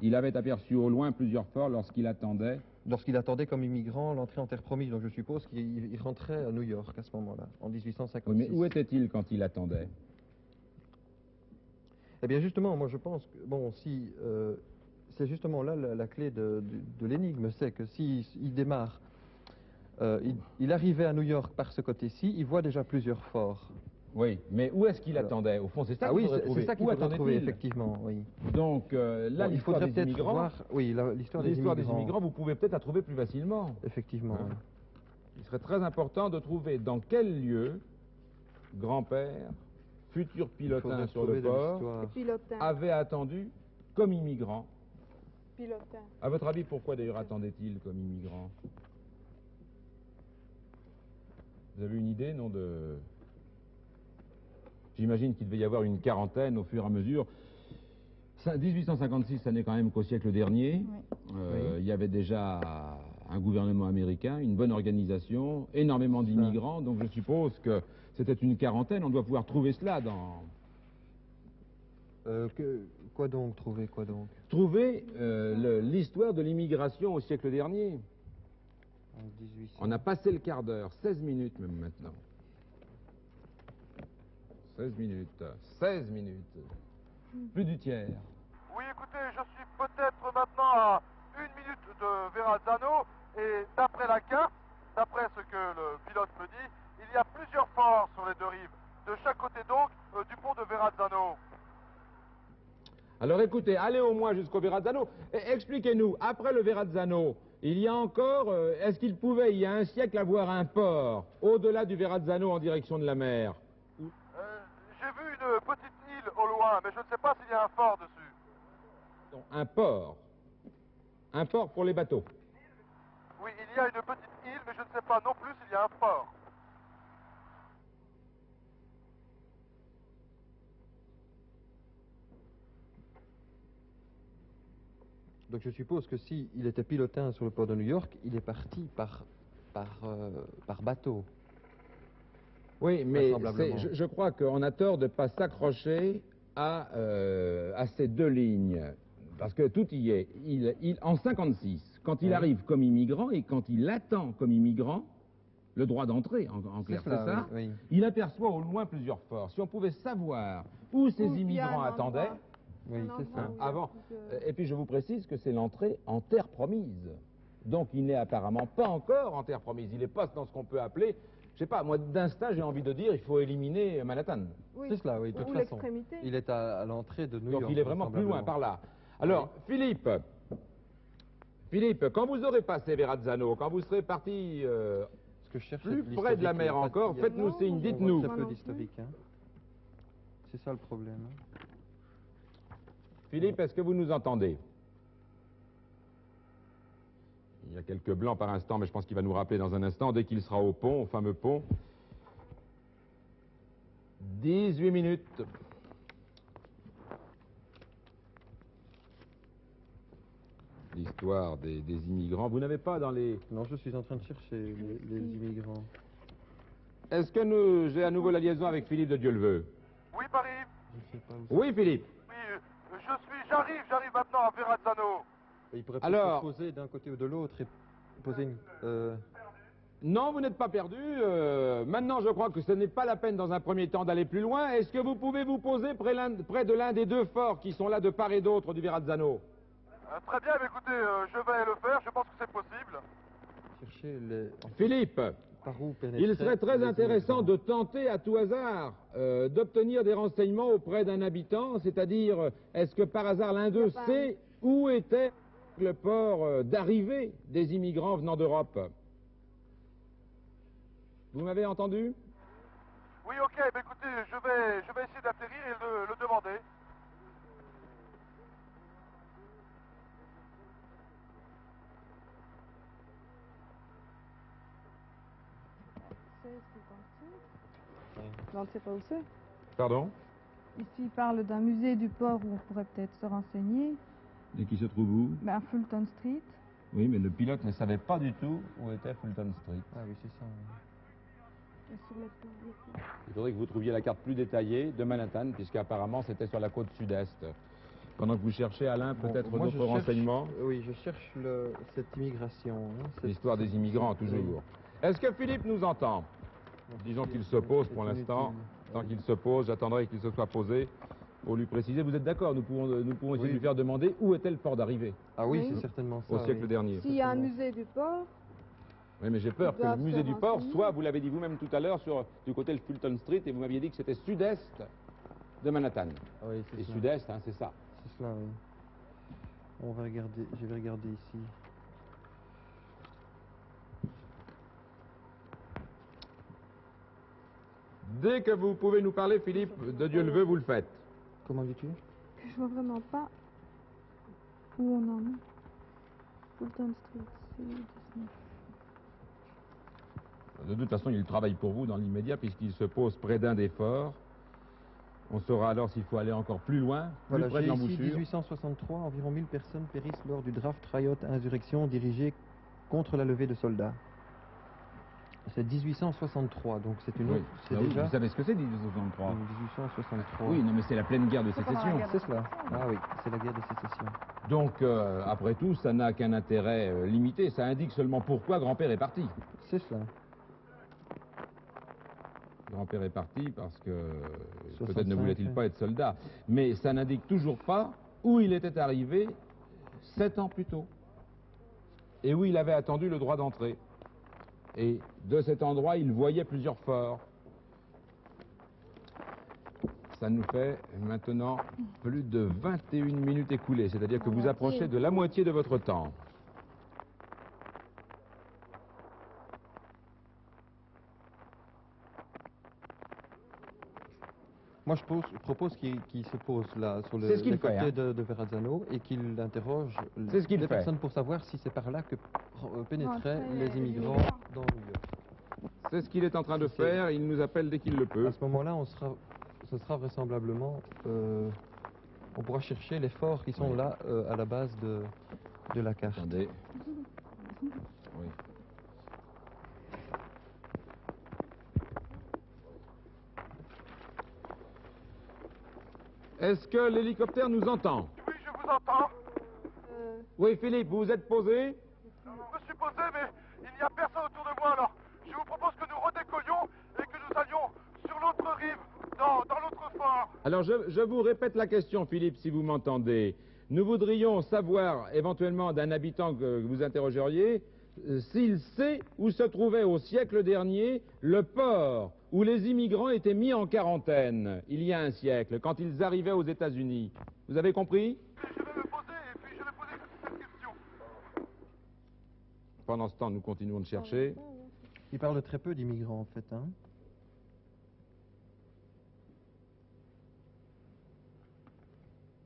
Speaker 1: Il avait aperçu au loin plusieurs forts lorsqu'il attendait...
Speaker 3: Lorsqu'il attendait comme immigrant l'entrée en terre promise. Donc je suppose qu'il rentrait à New York à ce moment-là, en 1856.
Speaker 1: Oui, mais où était-il quand il attendait?
Speaker 3: Eh bien justement, moi je pense que, bon, si... c'est justement là la clé de l'énigme, c'est que s'il démarre il arrivait à New York par ce côté-ci, il voit déjà plusieurs forts.
Speaker 1: Oui, mais où est-ce qu'il attendait? Au fond, c'est ça
Speaker 3: Ah
Speaker 1: qu'il
Speaker 3: oui,
Speaker 1: faudrait trouver.
Speaker 3: c'est ça qu'il
Speaker 1: Où
Speaker 3: faudrait trouver,
Speaker 1: attendait-il?
Speaker 3: effectivement, oui.
Speaker 1: Donc, là,
Speaker 3: Bon, il
Speaker 1: l'histoire
Speaker 3: faudrait
Speaker 1: des
Speaker 3: peut-être
Speaker 1: immigrants,
Speaker 3: voir, oui, l'histoire des immigrants.
Speaker 1: vous pouvez peut-être la trouver plus facilement.
Speaker 3: Effectivement,
Speaker 1: Hein?
Speaker 3: oui.
Speaker 1: Il serait très important de trouver dans quel lieu grand-père, futur pilotin
Speaker 3: faudrait
Speaker 1: sur le
Speaker 3: trouver de
Speaker 1: port,
Speaker 3: l'histoire.
Speaker 2: Pilotin.
Speaker 1: avait attendu comme immigrant.
Speaker 2: Pilotin.
Speaker 1: À votre avis, pourquoi d'ailleurs attendait-il comme immigrant? Vous avez une idée, non, de... J'imagine qu'il devait y avoir une quarantaine au fur et à mesure. 1856, ça n'est quand même qu'au siècle dernier.
Speaker 2: Oui.
Speaker 1: Il y avait déjà un gouvernement américain, une bonne organisation, énormément d'immigrants. Donc je suppose que c'était une quarantaine. On doit pouvoir trouver cela dans...
Speaker 3: Quoi donc trouver, quoi donc?
Speaker 1: Trouver l'histoire de l'immigration au siècle dernier.
Speaker 3: En 1800.
Speaker 1: On a passé le quart d'heure, 16 minutes même maintenant. 16 minutes, 16 minutes. Plus du tiers.
Speaker 4: Oui, écoutez, je suis peut-être maintenant à 1 minute de Verrazzano et d'après la carte, d'après ce que le pilote me dit, il y a plusieurs forts sur les deux rives. De chaque côté donc du pont de Verrazzano.
Speaker 1: Alors écoutez, allez au moins jusqu'au Verrazzano. Expliquez-nous, après le Verrazzano, il y a encore, est-ce qu'il pouvait, il y a un siècle, avoir un port au-delà du Verrazzano en direction de la mer?
Speaker 4: J'ai vu une petite île au loin, mais je ne sais pas s'il y a un fort dessus.
Speaker 1: Non, un port. Un port pour les bateaux.
Speaker 4: Oui, il y a une petite île, mais je ne sais pas non plus s'il y a un fort.
Speaker 3: Donc je suppose que si il était pilotin sur le port de New York, il est parti par bateau.
Speaker 1: Oui, mais
Speaker 3: Vraisemblablement.
Speaker 1: je crois qu'on a tort de ne pas s'accrocher à ces deux lignes. Parce que tout y est. En 56, quand il arrive comme immigrant et quand il attend comme immigrant le droit d'entrée, en clair, c'est ça,
Speaker 3: oui.
Speaker 1: il aperçoit au loin plusieurs forts. Si on pouvait savoir où ces
Speaker 2: Où il y a
Speaker 1: immigrants
Speaker 2: un endroit.
Speaker 1: attendaient,
Speaker 3: Oui,
Speaker 2: Un
Speaker 3: c'est
Speaker 2: endroit
Speaker 3: ça.
Speaker 2: où il y a
Speaker 1: avant.
Speaker 2: plusieurs-
Speaker 1: Et puis je vous précise que c'est l'entrée en terre promise. Donc il n'est apparemment pas encore en terre promise. Il est pas dans ce qu'on peut appeler, je sais pas, moi d'instinct j'ai envie de dire, il faut éliminer Manhattan.
Speaker 2: Oui.
Speaker 3: C'est cela, oui, de toute
Speaker 2: Ou
Speaker 3: façon.
Speaker 2: l'extrémité.
Speaker 3: Il est à l'entrée de New
Speaker 1: Donc
Speaker 3: York.
Speaker 1: il est vraiment plus loin, par là. Alors, Philippe, quand vous aurez passé Verrazzano, quand vous serez parti
Speaker 3: Ce que je cherche,
Speaker 1: plus
Speaker 3: c'est
Speaker 1: près de la
Speaker 3: l'historique,
Speaker 1: mer
Speaker 3: il y a pas-
Speaker 1: encore,
Speaker 3: il y a-
Speaker 1: faites-nous
Speaker 2: Non,
Speaker 1: signe,
Speaker 2: on voit
Speaker 1: dites-nous.
Speaker 3: Très
Speaker 2: Moi
Speaker 3: peu
Speaker 2: non
Speaker 3: d'historique. Hein. C'est ça le problème. Hein.
Speaker 1: Philippe, est-ce que vous nous entendez? Il y a quelques blancs par instant, mais je pense qu'il va nous rappeler dans un instant, dès qu'il sera au pont, au fameux pont. 18 minutes. L'histoire des immigrants. Vous n'avez pas dans les...
Speaker 3: Non, je suis en train de chercher les immigrants.
Speaker 1: Est-ce que j'ai à nouveau la liaison avec Philippe de Dieu le veut?
Speaker 4: Oui, Paris.
Speaker 3: Je sais pas où
Speaker 1: Oui, Philippe.
Speaker 4: Oui, j'arrive maintenant à Verrazzano.
Speaker 3: c'est. Il pourrait
Speaker 1: Alors-
Speaker 3: peut-être se poser d'un côté ou de l'autre et poser une...
Speaker 1: Non, vous n'êtes pas perdu. Maintenant, je crois que ce n'est pas la peine dans un premier temps d'aller plus loin. Est-ce que vous pouvez vous poser près de l'un des deux forts qui sont là de part et d'autre du Verrazzano?
Speaker 4: Très bien, mais écoutez, je vais le faire, je pense que c'est possible.
Speaker 3: chercher les...
Speaker 1: Philippe,
Speaker 3: Par où pénétrer
Speaker 1: il serait très
Speaker 3: les
Speaker 1: intéressant
Speaker 3: immigrants.
Speaker 1: de tenter à tout hasard d'obtenir des renseignements auprès d'un habitant, c'est-à-dire, est-ce que par hasard l'un d'eux
Speaker 2: pas
Speaker 1: sait où était le port d'arrivée des immigrants venant d'Europe? Vous m'avez entendu?
Speaker 4: Oui, ok, mais écoutez, je vais essayer d'atterrir et le demander.
Speaker 2: On ne sait pas où c'est.
Speaker 1: Pardon?
Speaker 2: Ici, il parle d'un musée du port où on pourrait peut-être se renseigner.
Speaker 1: Et qui se trouve où?
Speaker 2: Ben, à Fulton Street.
Speaker 1: Oui, mais le pilote ne savait pas du tout où était Fulton Street.
Speaker 3: Ah oui, c'est ça. Oui.
Speaker 2: Et sur les plans.
Speaker 1: Il faudrait que vous trouviez la carte plus détaillée de Manhattan, puisqu'apparemment c'était sur la côte sud-est. Pendant que vous cherchez, Alain,
Speaker 3: Bon,
Speaker 1: peut-être
Speaker 3: moi, je
Speaker 1: d'autres
Speaker 3: cherche-
Speaker 1: renseignements.
Speaker 3: Oui, je cherche cette immigration. Hein,
Speaker 1: L'histoire des immigrants, toujours. Est-ce que Philippe nous entend? Disons qu'il se pose pour l'instant. Tant qu'il se pose, j'attendrai qu'il se soit posé pour lui préciser. Vous êtes d'accord? Nous pouvons essayer de
Speaker 3: Oui.
Speaker 1: lui faire demander où était le port d'arrivée
Speaker 3: Ah oui,
Speaker 2: Oui.
Speaker 3: c'est certainement ça.
Speaker 1: au siècle
Speaker 3: oui.
Speaker 1: dernier.
Speaker 2: S'il y a un
Speaker 3: Certainement.
Speaker 2: musée du port,
Speaker 1: Oui, mais j'ai peur
Speaker 2: Ils
Speaker 1: que le
Speaker 2: doivent
Speaker 1: musée
Speaker 2: se
Speaker 1: du port
Speaker 2: renseigner.
Speaker 1: soit, vous l'avez dit vous-même tout à l'heure, du côté de Fulton Street, et vous m'aviez dit que c'était sud-est de Manhattan.
Speaker 3: Ah oui, c'est
Speaker 1: Et
Speaker 3: cela.
Speaker 1: sud-est, hein, c'est ça.
Speaker 3: C'est cela, oui. On va regarder, je vais regarder ici.
Speaker 1: Dès que vous pouvez nous parler, Philippe, de Dieu le veut, vous le faites.
Speaker 3: Comment dis-tu?
Speaker 2: Je vois vraiment pas où on en est. Fulton Street, c'est 19.
Speaker 1: De toute façon, il travaille pour vous dans l'immédiat, puisqu'il se pose près d'un des forts. On saura alors s'il faut aller encore plus loin, plus
Speaker 3: Voilà,
Speaker 1: près de
Speaker 3: j'ai ici
Speaker 1: l'embouchure.
Speaker 3: 1863, environ 1000 personnes périssent lors du draft Riot Insurrection dirigé contre la levée de soldats. C'est 1863, donc c'est une
Speaker 1: Oui.
Speaker 3: autre. C'est
Speaker 1: Ah oui,
Speaker 3: déjà.
Speaker 1: vous savez ce que c'est, 1863
Speaker 3: 1863.
Speaker 1: Oui, non, mais c'est la pleine guerre de
Speaker 2: C'est pendant la
Speaker 1: sécession.
Speaker 2: guerre de
Speaker 3: C'est cela.
Speaker 2: sécession.
Speaker 3: Ah oui, c'est la guerre de sécession.
Speaker 1: Donc, après tout, ça n'a qu'un intérêt limité. Ça indique seulement pourquoi grand-père est parti.
Speaker 3: C'est cela.
Speaker 1: Grand-père est parti parce que peut-être
Speaker 3: 65,
Speaker 1: ne voulait-il
Speaker 3: oui.
Speaker 1: pas être soldat. Mais ça n'indique toujours pas où il était arrivé 7 ans plus tôt. Et où il avait attendu le droit d'entrée. Et de cet endroit, il voyait plusieurs forts. Ça nous fait maintenant plus de 21 minutes écoulées. C'est-à-dire que
Speaker 2: La
Speaker 1: vous
Speaker 2: moitié.
Speaker 1: approchez de la moitié de votre temps.
Speaker 3: Moi, je propose qu'il se pose là, sur
Speaker 1: C'est ce qu'il
Speaker 3: les
Speaker 1: fait,
Speaker 3: côtés
Speaker 1: hein.
Speaker 3: de Verrazzano et qu'il interroge
Speaker 1: C'est ce qu'il
Speaker 3: les
Speaker 1: fait.
Speaker 3: personnes pour savoir si c'est par là que pénétraient
Speaker 2: Rentraient
Speaker 3: les
Speaker 2: les
Speaker 3: immigrants
Speaker 2: immigrants.
Speaker 3: dans New York.
Speaker 1: C'est ce qu'il est en train de
Speaker 3: Si c'est-
Speaker 1: faire. Il nous appelle dès qu'il le peut.
Speaker 3: À ce moment-là, ce sera vraisemblablement, on pourra chercher les forts qui sont
Speaker 1: Oui.
Speaker 3: là à la base de la carte.
Speaker 1: Attendez. Oui. Est-ce que l'hélicoptère nous entend?
Speaker 4: Oui, je vous entends.
Speaker 1: Oui, Philippe, vous vous êtes posé?
Speaker 4: Je me suis posé, mais il n'y a personne autour de moi, alors je vous propose que nous redécollions et que nous allions sur l'autre rive, dans l'autre fort.
Speaker 1: Alors, je vous répète la question, Philippe, si vous m'entendez. Nous voudrions savoir, éventuellement, d'un habitant que vous interrogeriez, s'il sait où se trouvait au siècle dernier le port où les immigrants étaient mis en quarantaine, il y a un siècle, quand ils arrivaient aux États-Unis. Vous avez compris?
Speaker 4: Et je vais me poser, et puis je vais poser cette question.
Speaker 1: Pendant ce temps, nous continuons de chercher.
Speaker 3: Il parle de très peu d'immigrants en fait. Hein.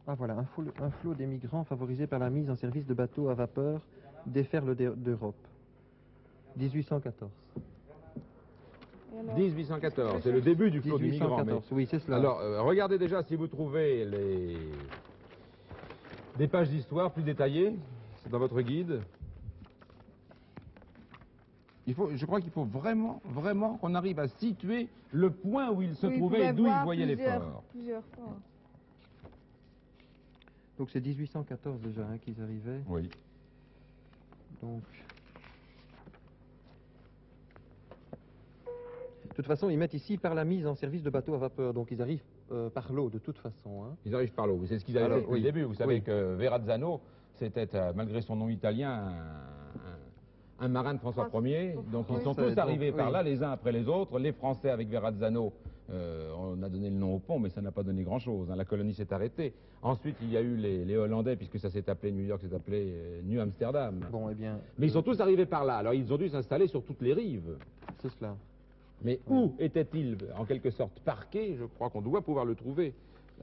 Speaker 3: Ah voilà, un flot d'émigrants favorisé par la mise en service de bateaux à vapeur déferle d'Europe. 1814.
Speaker 1: 1814, c'est le début du flot d'immigrants.
Speaker 3: 1814, oui, c'est cela.
Speaker 1: Alors, regardez déjà si vous trouvez des pages d'histoire plus détaillées. C'est dans votre guide. Je crois qu'il faut vraiment, vraiment qu'on arrive à situer le point où il se
Speaker 2: Oui,
Speaker 1: trouvait et d'où il
Speaker 2: voir
Speaker 1: voyait les
Speaker 2: plusieurs-
Speaker 1: forts.
Speaker 2: Plusieurs fois.
Speaker 3: Donc c'est 1814 déjà hein, qu'ils arrivaient.
Speaker 1: Oui.
Speaker 3: Donc. De toute façon, ils mettent ici par la mise en service de bateaux à vapeur. Donc ils arrivent par l'eau de toute façon. Hein.
Speaker 1: Ils arrivent par l'eau. C'est ce qu'ils avaient
Speaker 3: Alors,
Speaker 1: fait depuis
Speaker 3: oui.
Speaker 1: le début. Vous savez
Speaker 3: Oui.
Speaker 1: que Verrazzano, c'était, malgré son nom italien, un marin de François Ier. Donc ils
Speaker 2: Oui.
Speaker 1: sont
Speaker 3: Ça,
Speaker 1: tous
Speaker 3: donc,
Speaker 1: arrivés par
Speaker 3: oui.
Speaker 1: là, les uns après les autres. Les Français avec Verrazzano, on a donné le nom au pont, mais ça n'a pas donné grand-chose. Hein. La colonie s'est arrêtée. Ensuite, il y a eu les Hollandais, puisque ça s'est appelé New York, s'est appelé New Amsterdam.
Speaker 3: Bon, eh bien.
Speaker 1: Mais ils sont tous arrivés par là. Alors ils ont dû s'installer sur toutes les rives.
Speaker 3: C'est cela.
Speaker 1: Mais où étaient-ils, en quelque sorte, parqués? Je crois qu'on doit pouvoir le trouver,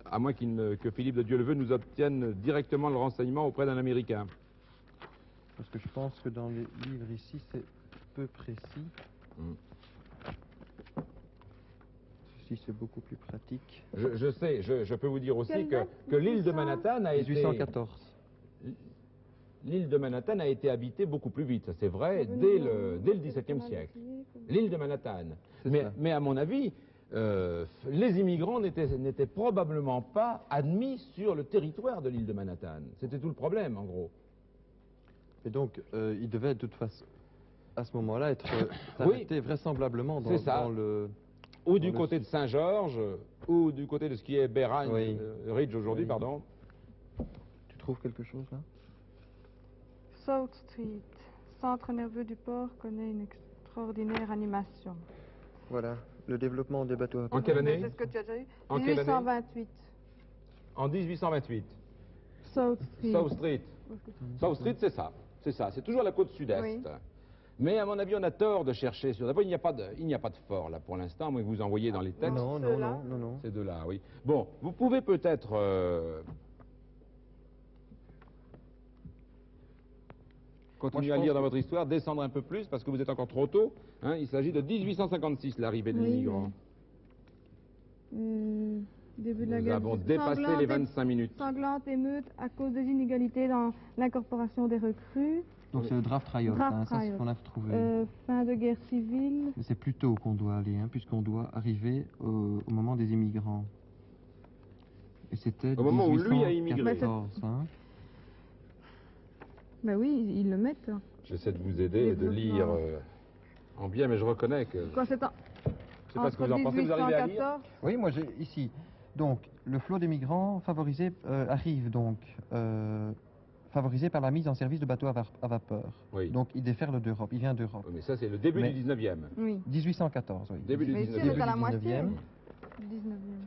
Speaker 1: à moins que Philippe de Dieu-le-veut nous obtienne directement le renseignement auprès d'un Américain.
Speaker 3: Parce que je pense que dans les livres ici, c'est peu précis. Ceci, c'est beaucoup plus pratique.
Speaker 1: Je sais, je peux vous dire aussi
Speaker 2: Quelle
Speaker 1: que,
Speaker 2: date
Speaker 1: que l'île de
Speaker 2: 1800?
Speaker 1: Manhattan a été...
Speaker 3: 1814.
Speaker 1: L'île de Manhattan a été habitée beaucoup plus vite, ça c'est vrai,
Speaker 2: Revenu
Speaker 1: dès
Speaker 2: dans-
Speaker 1: le XVIIe siècle. L'île de Manhattan.
Speaker 3: C'est
Speaker 1: Mais,
Speaker 3: ça.
Speaker 1: mais à mon avis, les immigrants n'étaient probablement pas admis sur le territoire de l'île de Manhattan. C'était tout le problème, en gros.
Speaker 3: Et donc, il devait de toute façon, à ce moment-là, être
Speaker 1: Oui.
Speaker 3: arrêté vraisemblablement
Speaker 1: C'est ça.
Speaker 3: dans le...
Speaker 1: Ou
Speaker 3: Dans
Speaker 1: du
Speaker 3: le
Speaker 1: côté de Saint-Georges, ou du côté de ce qui est Beragne,
Speaker 3: Oui.
Speaker 1: Ridge aujourd'hui,
Speaker 3: Oui.
Speaker 1: pardon.
Speaker 3: Tu trouves quelque chose là?
Speaker 2: South Street. centre nerveux du port connaît une extraordinaire animation.
Speaker 3: Voilà, le développement des bateaux à
Speaker 1: En
Speaker 3: vapeur.
Speaker 1: quelle année?
Speaker 2: C'est ce que tu as déjà eu.
Speaker 1: En quelle année?
Speaker 2: 1828.
Speaker 1: En 1828.
Speaker 2: South Street.
Speaker 1: South Street. South Street, c'est ça. C'est ça. C'est toujours la côte sud-est.
Speaker 2: Oui.
Speaker 1: Mais à mon avis, on a tort de chercher sur. D'abord, il n'y a pas de fort là pour l'instant, moi que vous envoyez dans les textes.
Speaker 3: Non, non,
Speaker 2: Ceux-là.
Speaker 3: non, non, non.
Speaker 1: Ces deux-là, oui. Bon, vous pouvez peut-être continuer
Speaker 3: Moi,
Speaker 1: à
Speaker 3: je
Speaker 1: lire
Speaker 3: pense
Speaker 1: dans votre histoire, descendre un peu plus, parce que vous êtes encore trop tôt. Hein, il s'agit de 1856, l'arrivée des
Speaker 2: Oui,
Speaker 1: migrants.
Speaker 2: Début de la
Speaker 1: Nous
Speaker 2: guerre.
Speaker 1: avons dépassé les 25 minutes.
Speaker 2: Sanglante émeute à cause des inégalités dans l'incorporation des recrues.
Speaker 3: Donc c'est le draft riot,
Speaker 2: Draft
Speaker 3: hein, ça c'est ce
Speaker 2: riot.
Speaker 3: qu'on a retrouvé.
Speaker 2: Fin de guerre civile.
Speaker 3: Mais c'est plus tôt qu'on doit aller, hein, puisqu'on doit arriver au moment des immigrants. Et c'était
Speaker 1: Au moment où lui a immigré.
Speaker 3: 1814, hein.
Speaker 2: Ben oui, ils le mettent. hein.
Speaker 1: J'essaie de vous aider et de
Speaker 2: Développement.
Speaker 1: lire en bien, mais je reconnais que...
Speaker 2: Quand c'est
Speaker 1: Je sais pas ce que vous en pensez, vous arrivez à lire
Speaker 2: 1814.
Speaker 3: Oui, moi j'ai ici. Donc, le flot des migrants favorisé, arrive donc favorisé par la mise en service de bateaux à vapeur.
Speaker 1: Oui.
Speaker 3: Donc, il déferle d'Europe, il vient d'Europe.
Speaker 1: Mais ça, c'est le début
Speaker 3: Mais-
Speaker 1: du 19e.
Speaker 2: Oui.
Speaker 3: 1814, oui.
Speaker 1: Début du
Speaker 2: Mais ici,
Speaker 1: 19e.
Speaker 2: on est à
Speaker 3: Début
Speaker 2: la
Speaker 3: du
Speaker 2: moitié.
Speaker 3: 19e.
Speaker 2: 19e.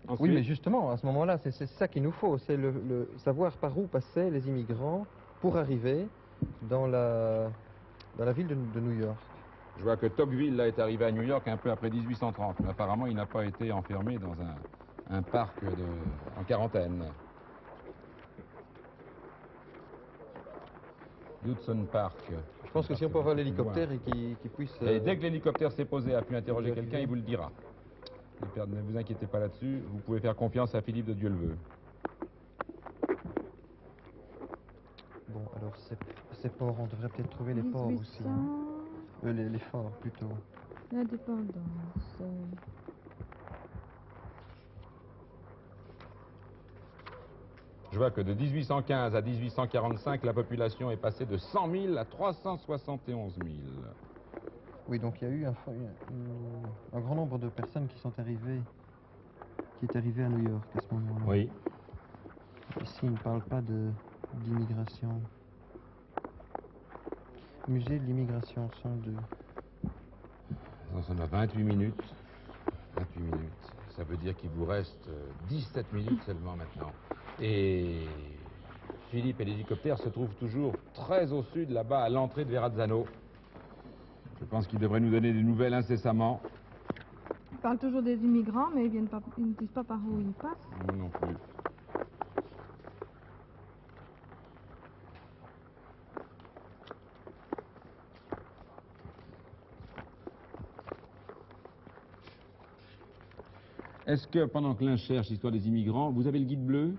Speaker 1: Ensuite,
Speaker 3: Oui, mais justement, à ce moment-là, c'est ça qu'il nous faut, c'est le savoir par où passaient les immigrants pour arriver dans la ville de New York.
Speaker 1: je vois que Tocqueville là, est arrivé à New York un peu après 1830. Mais apparemment, il n'a pas été enfermé dans un parc en quarantaine. Hudson Park.
Speaker 3: Je pense que si on peut avoir l'hélicoptère et qu'il puisse...
Speaker 1: Et dès que l'hélicoptère s'est posé, a pu interroger
Speaker 3: vérifier.
Speaker 1: quelqu'un, il vous le dira. Ne vous inquiétez pas là-dessus, vous pouvez faire confiance à Philippe de Dieu-le-Veut.
Speaker 3: Bon, alors ces ports, on devrait peut-être trouver les ports aussi. hein.
Speaker 2: 1800,
Speaker 3: Les forts, plutôt.
Speaker 2: l'indépendance.
Speaker 1: Je vois que de 1815 à 1845, la population est passée de 100 000 à 371 000.
Speaker 3: Oui, donc il y a eu un grand nombre de personnes qui est arrivé à New York à ce moment-là.
Speaker 1: Oui.
Speaker 3: Ici, il ne parle pas d'immigration. Musée de l'immigration, 102.
Speaker 1: On a 28 minutes. 28 minutes. Ça veut dire qu'il vous reste 17 minutes seulement maintenant. Et Philippe et l'hélicoptère se trouvent toujours très au sud, là-bas, à l'entrée de Verrazzano. Je pense qu'il devrait nous donner des nouvelles incessamment.
Speaker 2: Ils parlent toujours des immigrants, mais ils ne disent pas par où ils passent.
Speaker 1: Moi non plus. Est-ce que, pendant que l'un cherche l'histoire des immigrants, vous avez le guide bleu?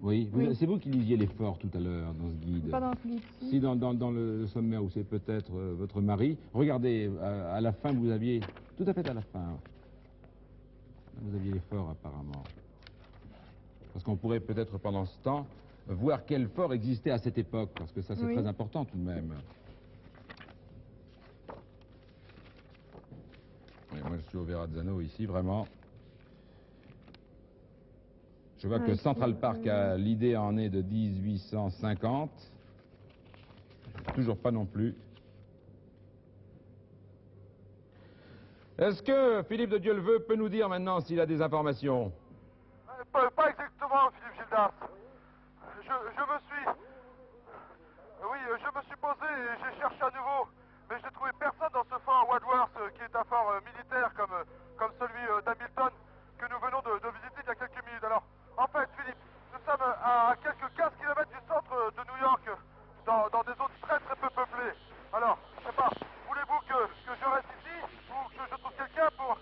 Speaker 1: Oui.
Speaker 2: Oui.
Speaker 1: C'est vous qui lisiez les forts tout à l'heure dans ce guide.
Speaker 2: Pas dans ce livre.
Speaker 1: Si dans le sommaire où c'est peut-être votre mari, regardez, à la fin vous aviez, tout à fait à la fin, vous aviez les forts apparemment. Parce qu'on pourrait peut-être pendant ce temps voir quel fort existait à cette époque, parce que ça c'est
Speaker 2: Oui.
Speaker 1: très important tout de même. Oui, moi je suis au Verrazzano ici, vraiment. Je vois que
Speaker 2: ici,
Speaker 1: Central Park l'idée en est de 1850. Toujours pas non plus. Est-ce que Philippe de Dieu-le-Veut peut nous dire maintenant s'il a des informations?
Speaker 4: Pas exactement, Philippe Gildas. Je me suis... Oui, je me suis posé et j'ai cherché à nouveau, mais je n'ai trouvé personne dans ce fort Wadsworth, qui est un fort militaire comme celui d'Hamilton, que nous venons de visiter il y a quelques minutes. Alors, en fait, Philippe, nous sommes à quelques 15 km du centre de New York, dans des zones très très peu peuplées. Alors, je sais pas, voulez-vous que je reste ici, ou que je trouve quelqu'un pour...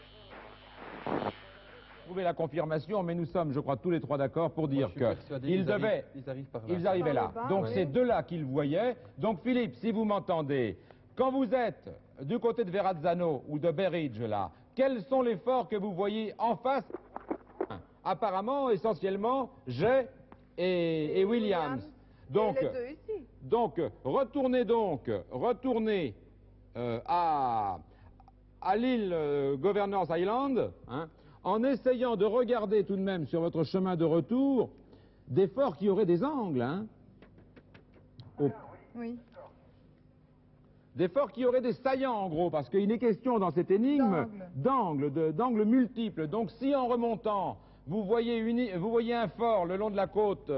Speaker 1: Trouvez la confirmation, mais nous sommes, je crois, tous les trois d'accord pour dire que ils arrivaient là.
Speaker 2: Par le bas,
Speaker 1: Donc
Speaker 2: oui.
Speaker 1: c'est de là qu'ils voyaient. Donc Philippe, si vous m'entendez, quand vous êtes du côté de Verrazzano ou de Berridge là, quels sont les forts que vous voyez en face? Apparemment, essentiellement, Jay et Williams. Donc,
Speaker 2: Et les deux ici.
Speaker 1: donc, retournez à l'île Governors Island, hein, en essayant de regarder tout de même sur votre chemin de retour des forts qui auraient des angles. Hein.
Speaker 2: Oui.
Speaker 1: Des forts qui auraient des saillants, en gros, parce qu'il est question dans cette énigme d'angles multiples. Donc si en remontant, vous voyez un fort le long de la côte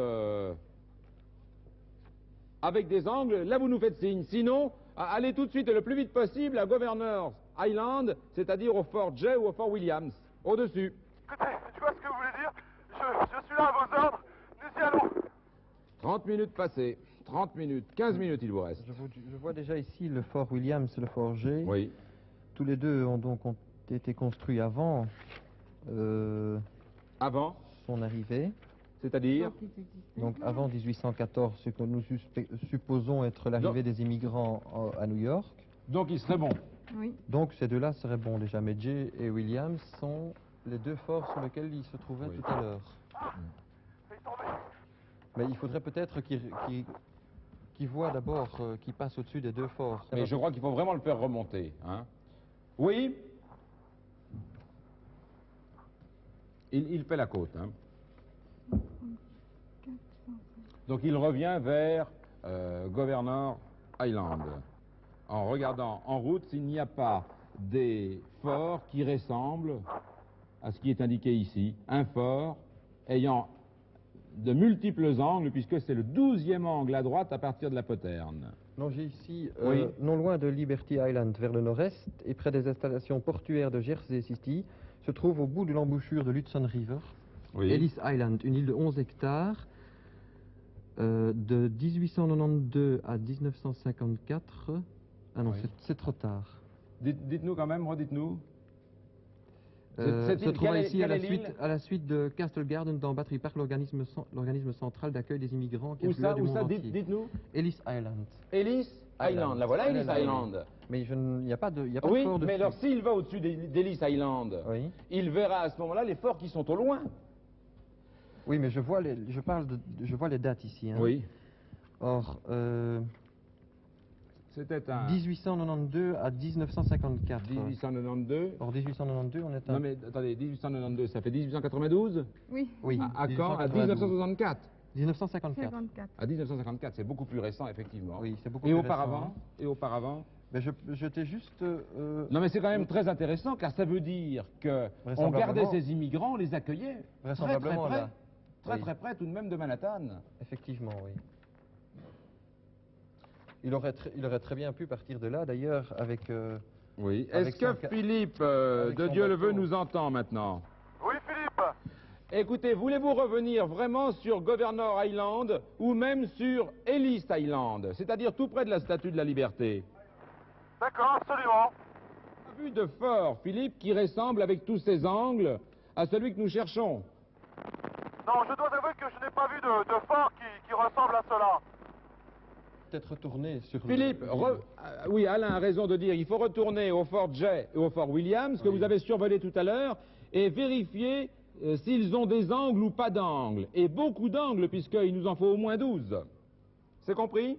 Speaker 1: avec des angles, là vous nous faites signe. Sinon, allez tout de suite et le plus vite possible à Governor's Island, c'est-à-dire au fort Jay ou au fort Williams, au-dessus.
Speaker 4: Écoutez, je vois ce que vous voulez dire. Je suis là à vos ordres. Nous y allons.
Speaker 1: 30 minutes passées. 30 minutes. 15 minutes il vous reste.
Speaker 3: Je vois déjà ici le fort Williams et le fort G.
Speaker 1: Oui.
Speaker 3: Tous les deux ont été construits avant
Speaker 1: Avant,
Speaker 3: son arrivée.
Speaker 1: c'est-à-dire
Speaker 3: Donc avant 1814, ce que nous supposons être l'arrivée des immigrants à New York.
Speaker 1: Donc il serait bon.
Speaker 2: Oui.
Speaker 3: Donc ces deux-là seraient bons déjà. Mais Jay et Williams sont les deux forts sur lesquels ils se trouvaient
Speaker 1: Oui.
Speaker 3: tout à l'heure.
Speaker 4: Il est tombé.
Speaker 3: Mais il faudrait peut-être qu'ils voient d'abord, qu'ils passent au-dessus des deux forts.
Speaker 1: Mais je crois qu'il faut vraiment le faire remonter. Hein. Oui. Il fait la côte. Hein. Donc il revient vers Governor Island, en regardant en route s'il n'y a pas des forts qui ressemblent à ce qui est indiqué ici. Un fort ayant de multiples angles, puisque c'est le 12e angle à droite à partir de la poterne.
Speaker 3: Non, j'ai ici,
Speaker 1: Oui.
Speaker 3: non loin de Liberty Island, vers le nord-est, et près des installations portuaires de Jersey City, se trouve au bout de l'embouchure de l'Hudson River, Ellis Island, une île de 11 hectares. De 1892 à 1954. Ah non,
Speaker 1: Oui.
Speaker 3: c'est trop tard.
Speaker 1: Dites-nous quand même, redites-nous.
Speaker 3: Se trouve ici à la suite de Castle Garden dans Battery Park, l'organisme central d'accueil des immigrants qui
Speaker 1: Où
Speaker 3: affluent
Speaker 1: ça,
Speaker 3: du
Speaker 1: où
Speaker 3: monde
Speaker 1: ça,
Speaker 3: entier.
Speaker 1: Dites-nous.
Speaker 3: Ellis Island.
Speaker 1: Ellis Island, la voilà, Ellis Island.
Speaker 3: Mais il n'y a pas de
Speaker 1: Oui,
Speaker 3: fort dessus.
Speaker 1: mais alors s'il va au-dessus d'Ellis Island,
Speaker 3: Oui.
Speaker 1: il verra à ce moment-là les forts qui sont au loin.
Speaker 3: Oui, mais je vois les dates ici. Hein.
Speaker 1: Oui.
Speaker 3: Or,
Speaker 1: C'était un
Speaker 3: 1892 à 1954.
Speaker 1: 1892.
Speaker 3: Or, 1892, on est
Speaker 1: Non mais attendez, 1892, ça fait 1892.
Speaker 2: Oui.
Speaker 3: Oui.
Speaker 1: À quand? À
Speaker 3: 1892.
Speaker 1: 1964.
Speaker 3: 1954.
Speaker 2: 54.
Speaker 1: À 1954, c'est beaucoup plus récent, effectivement.
Speaker 3: Oui, c'est beaucoup
Speaker 1: Et
Speaker 3: plus
Speaker 1: auparavant
Speaker 3: récent, hein.
Speaker 1: Et auparavant
Speaker 3: Mais je t'ai juste...
Speaker 1: Non mais c'est quand même très intéressant, car ça veut dire que on gardait
Speaker 3: Vraisemblablement.
Speaker 1: ces immigrants, on les accueillait très très
Speaker 3: Vraisemblablement,
Speaker 1: près,
Speaker 3: là.
Speaker 1: très
Speaker 3: Oui.
Speaker 1: très près tout de même de Manhattan.
Speaker 3: Effectivement, oui. Il aurait très bien pu partir de là, d'ailleurs, avec...
Speaker 1: Oui.
Speaker 3: Avec
Speaker 1: Est-ce que
Speaker 3: son
Speaker 1: Philippe,
Speaker 3: avec
Speaker 1: de
Speaker 3: son
Speaker 1: Dieu le veut,
Speaker 3: bateau.
Speaker 1: nous entend maintenant?
Speaker 4: Oui, Philippe.
Speaker 1: Écoutez, voulez-vous revenir vraiment sur Governor Island ou même sur Ellis Island, c'est-à-dire tout près de la Statue de la Liberté?
Speaker 4: D'accord, absolument.
Speaker 1: On a vu de fort, Philippe, qui ressemble avec tous ses angles à celui que nous cherchons.
Speaker 4: Non, je dois avouer que je n'ai pas vu de fort qui ressemble à cela.
Speaker 3: Peut-être retourner sur...
Speaker 1: Philippe, oui, Alain a raison de dire, il faut retourner au fort Jay et au fort Williams, que
Speaker 3: Oui.
Speaker 1: vous avez survolé tout à l'heure, et vérifier s'ils ont des angles ou pas d'angles. Et beaucoup d'angles, puisqu'il nous en faut au moins 12. C'est compris?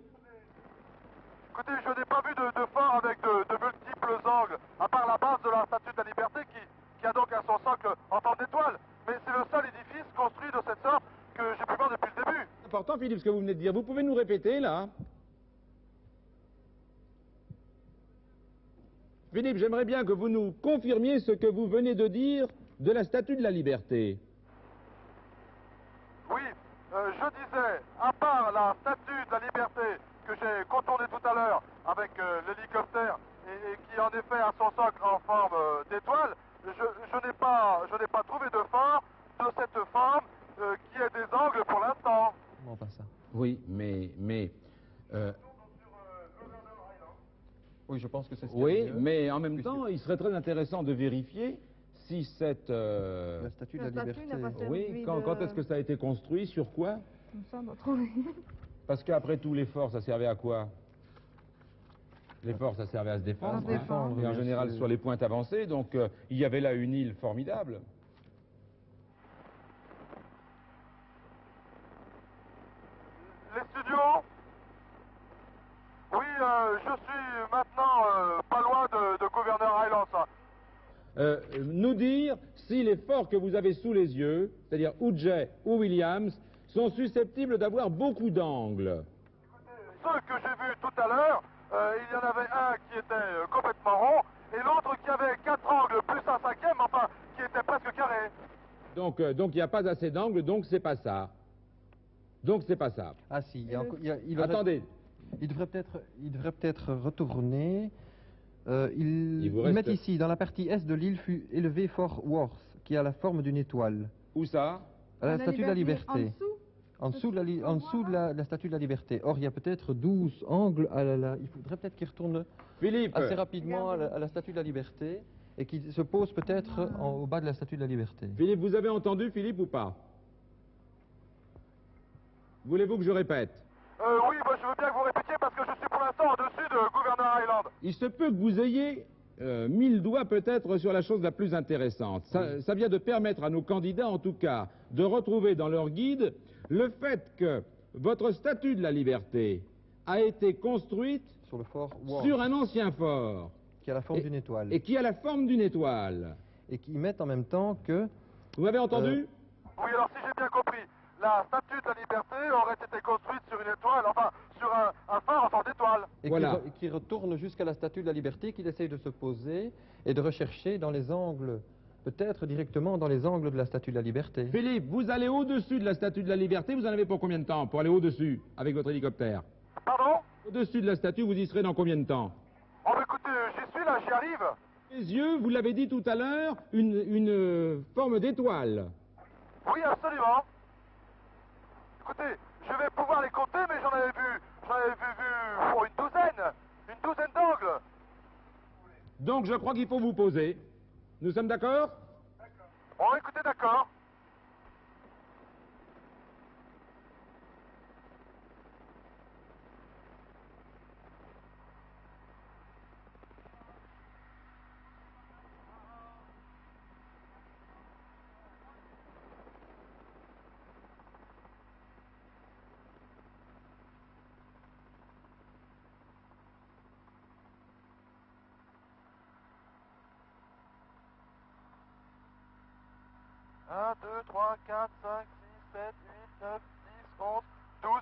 Speaker 4: Écoutez, je n'ai pas vu de fort avec de multiples angles, à part la base de la Statue de la Liberté qui a donc à son socle en forme d'étoile. Mais c'est le seul édifice construit de cette sorte que j'ai pu voir depuis le début.
Speaker 1: C'est important, Philippe, ce que vous venez de dire. Vous pouvez nous répéter, là? Philippe, j'aimerais bien que vous nous confirmiez ce que vous venez de dire de la Statue de la Liberté.
Speaker 4: Oui, je disais, à part la Statue de la Liberté que j'ai contournée tout à l'heure avec l'hélicoptère et qui en effet a son socle en forme d'étoile, je n'ai pas trouvé de fort de cette forme qui ait des angles pour l'instant.
Speaker 3: Non, pas ça.
Speaker 1: Oui, mais
Speaker 3: Oui, je pense que c'est ce qu'il y a
Speaker 1: oui,
Speaker 3: de mieux.
Speaker 1: mais en même
Speaker 3: Puisque-
Speaker 1: temps, il serait très intéressant de vérifier si cette...
Speaker 3: La statue de la
Speaker 2: La statue
Speaker 3: liberté.
Speaker 2: n'a pas servi
Speaker 1: oui, quand
Speaker 2: de-
Speaker 1: est-ce que ça a été construit? Sur quoi?
Speaker 2: Comme ça, on doit trouver.
Speaker 1: Parce qu'après tout, les forts, ça servait à quoi? Les forts, ça servait à se défendre.
Speaker 2: À se défendre,
Speaker 1: Et en
Speaker 3: bien
Speaker 1: général,
Speaker 3: sûr.
Speaker 1: sur les pointes avancées. Donc, il y avait là une île formidable.
Speaker 4: Les studios? Oui, je suis maintenant pas loin de Governor Island, ça.
Speaker 1: Nous dire si les forts que vous avez sous les yeux, c'est-à-dire ou Jay ou Williams, sont susceptibles d'avoir beaucoup d'angles.
Speaker 4: Ceux que j'ai vus tout à l'heure Il y en avait un qui était complètement rond et l'autre qui avait 4 angles plus un cinquième, enfin, qui était presque carré.
Speaker 1: Donc il n'y a pas assez d'angles, donc c'est pas ça. Donc c'est pas ça.
Speaker 3: Ah si,
Speaker 1: Attendez,
Speaker 3: il devrait peut-être retourner.
Speaker 1: Il vous
Speaker 3: Ils
Speaker 1: reste-
Speaker 3: mettent ici, dans la partie est de l'île fut élevé Fort Worth, qui a la forme d'une étoile,
Speaker 1: où ça?
Speaker 3: à la Statue de la
Speaker 2: En
Speaker 3: Liberté.
Speaker 2: dessous,
Speaker 3: En dessous de la Statue de la Liberté. Or, il y a peut-être 12 angles. Il faudrait peut-être qu'il retourne
Speaker 1: Philippe,
Speaker 3: assez rapidement à la Statue de la Liberté et qu'il se pose peut-être au bas de la Statue de la Liberté.
Speaker 1: Philippe, vous avez entendu Philippe ou pas? Voulez-vous que je répète?
Speaker 4: Oui, moi je veux bien que vous répétiez parce que je suis pour l'instant au-dessus de Gouverneur Island.
Speaker 1: Il se peut que vous ayez mis le doigt peut-être sur la chose la plus intéressante. Ça vient de permettre à nos candidats, en tout cas, de retrouver dans leur guide le fait que votre statue de la liberté a été construite
Speaker 3: Sur le Fort Worth,
Speaker 1: sur un ancien fort
Speaker 3: qui a la forme d'une étoile.
Speaker 1: et qui a la forme d'une étoile.
Speaker 3: Et qui mettent en même temps que...
Speaker 1: Vous m'avez entendu?
Speaker 4: Oui, alors si j'ai bien compris, la statue de la liberté aurait été construite sur une étoile, enfin sur un phare en forme d'étoile.
Speaker 3: Et
Speaker 1: Voilà.
Speaker 3: qui retourne jusqu'à la Statue de la Liberté, qu'il essaye de se poser et de rechercher dans les angles, peut-être directement dans les angles de la Statue de la Liberté.
Speaker 1: Philippe, vous allez au-dessus de la statue de la liberté, vous en avez pour combien de temps pour aller au-dessus avec votre hélicoptère?
Speaker 4: Pardon?
Speaker 1: Au-dessus de la statue, vous y serez dans combien de temps?
Speaker 4: Oh, mais écoutez, j'y suis là, j'y arrive.
Speaker 1: Les yeux, vous l'avez dit tout à l'heure, une forme d'étoile.
Speaker 4: Oui, absolument. Écoutez, je vais pouvoir les compter, mais j'en avais vu oh, une douzaine d'angles.
Speaker 1: Donc je crois qu'il faut vous poser. Nous sommes d'accord?
Speaker 4: Bon, écoutez, d'accord. Un, 2, 3, 4, 5, 6, 7, 8, 9, 10, 11, 12.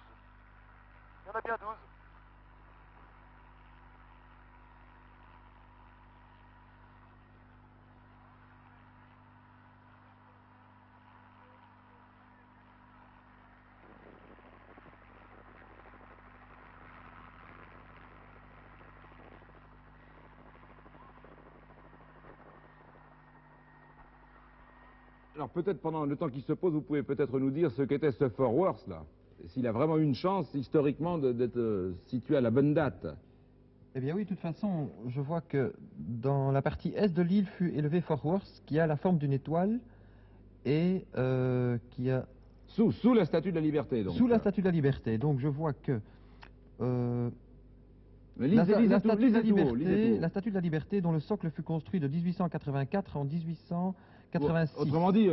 Speaker 4: Il y en a bien 12.
Speaker 1: Alors peut-être pendant le temps qui se pose, vous pouvez peut-être nous dire ce qu'était ce Fort Worth là. S'il a vraiment une chance historiquement d'être situé à la bonne date.
Speaker 3: Eh bien oui, de toute façon, je vois que dans la partie est de l'île fut élevé Fort Worth, qui a la forme d'une étoile et qui a...
Speaker 1: Sous la statue de la liberté donc.
Speaker 3: Sous la Statue de la Liberté. Donc je vois que...
Speaker 1: Mais
Speaker 3: la
Speaker 1: lisez tout,
Speaker 3: Statue de la
Speaker 1: lisez tout haut, lisez tout haut.
Speaker 3: la Statue de la Liberté, dont le socle fut construit de 1884 en 1886.
Speaker 1: Autrement dit,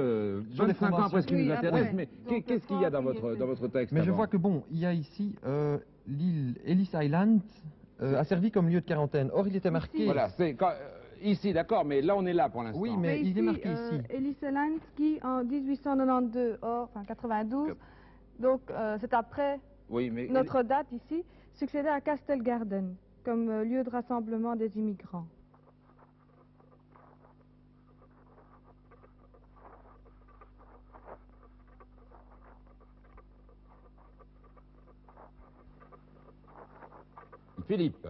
Speaker 3: Sur les
Speaker 1: 25 ans après ce qui
Speaker 2: Oui,
Speaker 1: nous intéresse,
Speaker 2: après.
Speaker 1: mais
Speaker 2: Donc,
Speaker 1: qu'est-ce qu'il y a dans votre texte
Speaker 3: Mais je
Speaker 1: avant?
Speaker 3: vois que bon, il y a ici l'île Ellis Island a servi comme lieu de quarantaine. Or, il était marqué...
Speaker 1: Voilà, c'est ici, d'accord, mais là on est là pour l'instant.
Speaker 3: Oui, mais il est marqué ici.
Speaker 2: Ellis Island qui en 1892, enfin 92, donc c'est après
Speaker 1: Oui, mais
Speaker 2: notre date ici, succédait à Castle Garden comme lieu de rassemblement des immigrants.
Speaker 1: Philippe.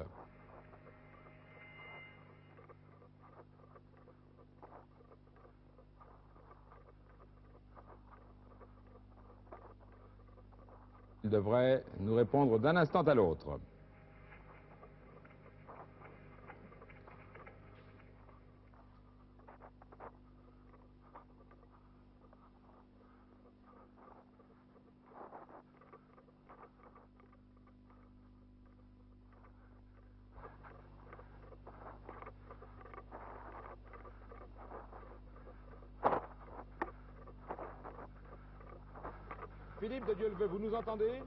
Speaker 1: Il devrait nous répondre d'un instant à l'autre. Philippe de Dieu le veut, vous nous entendez?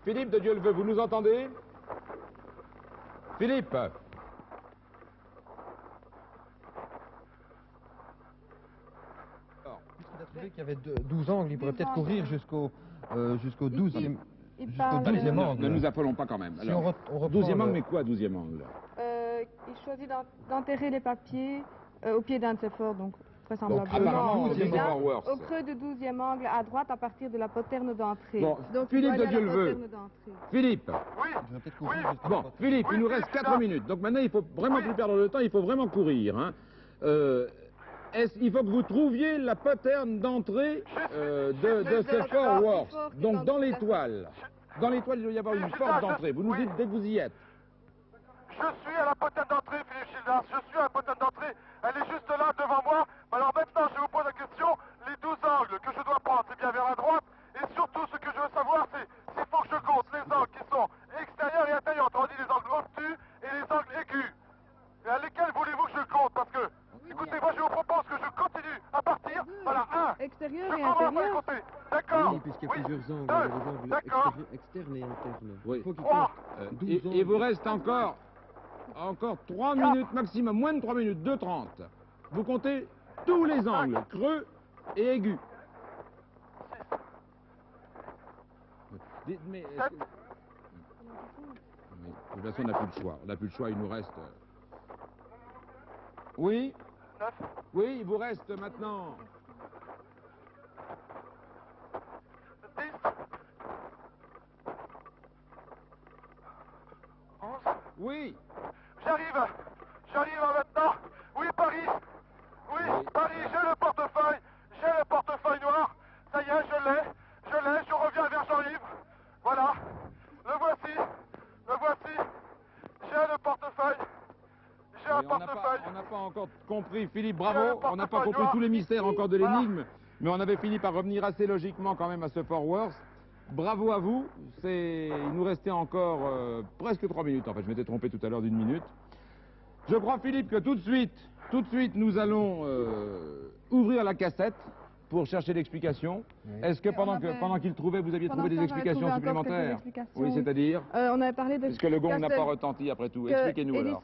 Speaker 1: Philippe de Dieuleveux, vous nous entendez? Philippe?
Speaker 3: Puisqu'il a trouvé qu'il y avait 12 angles, il pourrait
Speaker 2: 12
Speaker 3: peut-être
Speaker 2: angles.
Speaker 3: courir jusqu'au 12e.
Speaker 2: Il
Speaker 3: Jusqu'au
Speaker 2: parle,
Speaker 3: 12e angle.
Speaker 1: Ne nous affolons pas quand même.
Speaker 3: Si
Speaker 1: Alors,
Speaker 3: on reprend
Speaker 1: 12e angle,
Speaker 3: le-
Speaker 1: mais quoi 12e angle?
Speaker 2: il choisit d'enterrer les papiers au pied d'un de ces forts, donc vraisemblablement
Speaker 1: apparemment,
Speaker 2: au
Speaker 1: 12e
Speaker 2: là,
Speaker 1: Worth.
Speaker 2: au creux du 12e angle à droite à partir de la poterne d'entrée.
Speaker 1: Bon,
Speaker 2: Donc,
Speaker 1: Philippe
Speaker 2: il doit
Speaker 1: de
Speaker 2: aller à la
Speaker 1: Dieuleveux.
Speaker 2: poterne d'entrée.
Speaker 1: Philippe,
Speaker 4: Oui,
Speaker 3: Il devrait peut-être courir
Speaker 4: Oui.
Speaker 3: jusqu'à
Speaker 1: bon,
Speaker 3: la porte.
Speaker 1: Philippe, il nous
Speaker 4: Oui,
Speaker 1: reste
Speaker 4: Philippe,
Speaker 1: 4
Speaker 4: là.
Speaker 1: minutes. Donc maintenant, il faut vraiment plus perdre le temps, il faut vraiment courir. Hein. Il faut que vous trouviez la poterne d'entrée de ce Fort Worth. Donc dans l'étoile. Dans l'étoile, il doit y avoir une porte d'entrée. Vous nous dites dès que vous y êtes.
Speaker 4: je suis à la poterne d'entrée, Philippe Gildas. Je suis à la poterne d'entrée. Elle est juste là, devant moi. Alors maintenant, je vous pose la question. Les 12 angles que je dois prendre, c'est bien vers la droite. Et surtout, ce que je veux savoir, c'est s'il faut que je compte les angles qui sont extérieurs et intérieurs. Autrement dit, les angles obtus et les angles aigus. Et à lesquels voulez-vous que je compte? Parce que, écoutez, moi, je vous propose que je continue à partir. Voilà,
Speaker 2: Extérieur
Speaker 4: je
Speaker 2: et
Speaker 4: commence à
Speaker 2: intérieur.
Speaker 4: compter. D'accord?
Speaker 5: Oui, puisqu'il y a plusieurs angles,
Speaker 4: deux,
Speaker 5: il y a des angles
Speaker 4: d'accord.
Speaker 5: externes et internes.
Speaker 1: Oui.
Speaker 5: Il faut qu'il
Speaker 4: Trois.
Speaker 5: compte 12
Speaker 1: Il vous
Speaker 5: angles.
Speaker 1: reste encore 3 minutes maximum, moins de 3 minutes, 2:30. Vous comptez tous les angles, creux et aigus. Mais, est-ce que- Mais, de toute façon, on n'a plus le choix. On n'a plus le choix, il nous reste... Oui?
Speaker 4: 9,
Speaker 1: Oui, il vous reste maintenant...
Speaker 4: 10, 11.
Speaker 1: Oui?
Speaker 4: J'arrive maintenant. Oui, Paris. Oui,
Speaker 1: Oui.
Speaker 4: Paris, j'ai le portefeuille noir. Ça y est, je reviens vers Jean-Yves. Voilà, le voici. J'ai le portefeuille. J'ai un
Speaker 1: Oui, on n'a
Speaker 4: portefeuille.
Speaker 1: pas encore compris, Philippe,
Speaker 4: J'ai le
Speaker 1: bravo. On n'a pas
Speaker 4: portefeuille
Speaker 1: compris
Speaker 4: noir.
Speaker 1: tous les mystères encore de
Speaker 4: Voilà.
Speaker 1: l'énigme, mais on avait fini par revenir assez logiquement quand même à ce Fort Worth. Bravo à vous. Il nous restait encore presque 3 minutes. En fait, je m'étais trompé tout à l'heure d'1 minute. Je crois, Philippe, que tout de suite, nous allons ouvrir la cassette pour chercher l'explication.
Speaker 3: Oui.
Speaker 1: Est-ce que
Speaker 2: Et on
Speaker 1: pendant
Speaker 2: avait-
Speaker 1: qu'il trouvait, vous aviez
Speaker 2: Pendant
Speaker 1: trouvé des
Speaker 2: ce temps, j'avais
Speaker 1: explications
Speaker 2: trouvé encore quelques
Speaker 1: supplémentaires?
Speaker 2: explications,
Speaker 1: Oui,
Speaker 2: oui.
Speaker 1: c'est-à-dire?
Speaker 2: On avait parlé de
Speaker 1: Est-ce que le gong n'a
Speaker 2: Castle-
Speaker 1: pas retenti après tout?
Speaker 2: que
Speaker 1: Expliquez-nous
Speaker 2: Ellis
Speaker 1: alors.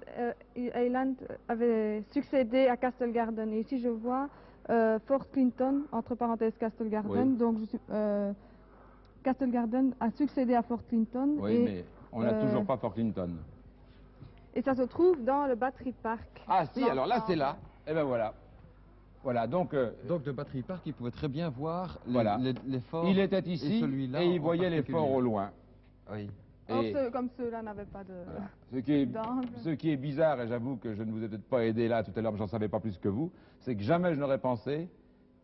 Speaker 2: Island avait succédé à Castle Garden. Et ici, je vois Fort Clinton, entre parenthèses Castle Garden.
Speaker 1: Oui.
Speaker 2: Donc, Castle Garden a succédé à Fort Clinton.
Speaker 1: Oui,
Speaker 2: et,
Speaker 1: mais on n'a toujours pas Fort Clinton.
Speaker 2: et ça se trouve dans le Battery Park.
Speaker 1: Ah si, alors là, c'est là.
Speaker 2: L'ensemble.
Speaker 1: Eh ben voilà. Voilà, donc
Speaker 3: Donc de Battery Park, il pouvait très bien voir
Speaker 1: Voilà.
Speaker 3: les forts.
Speaker 1: il était ici
Speaker 3: celui-là
Speaker 1: et il
Speaker 3: en
Speaker 1: voyait les
Speaker 3: particulier.
Speaker 1: forts au loin.
Speaker 3: Oui.
Speaker 2: Or,
Speaker 1: Et
Speaker 2: comme ceux-là n'avaient pas de... d'angle.
Speaker 1: ce qui est bizarre, et j'avoue que je ne vous ai peut-être pas aidé là tout à l'heure, mais j'en savais pas plus que vous, c'est que jamais je n'aurais pensé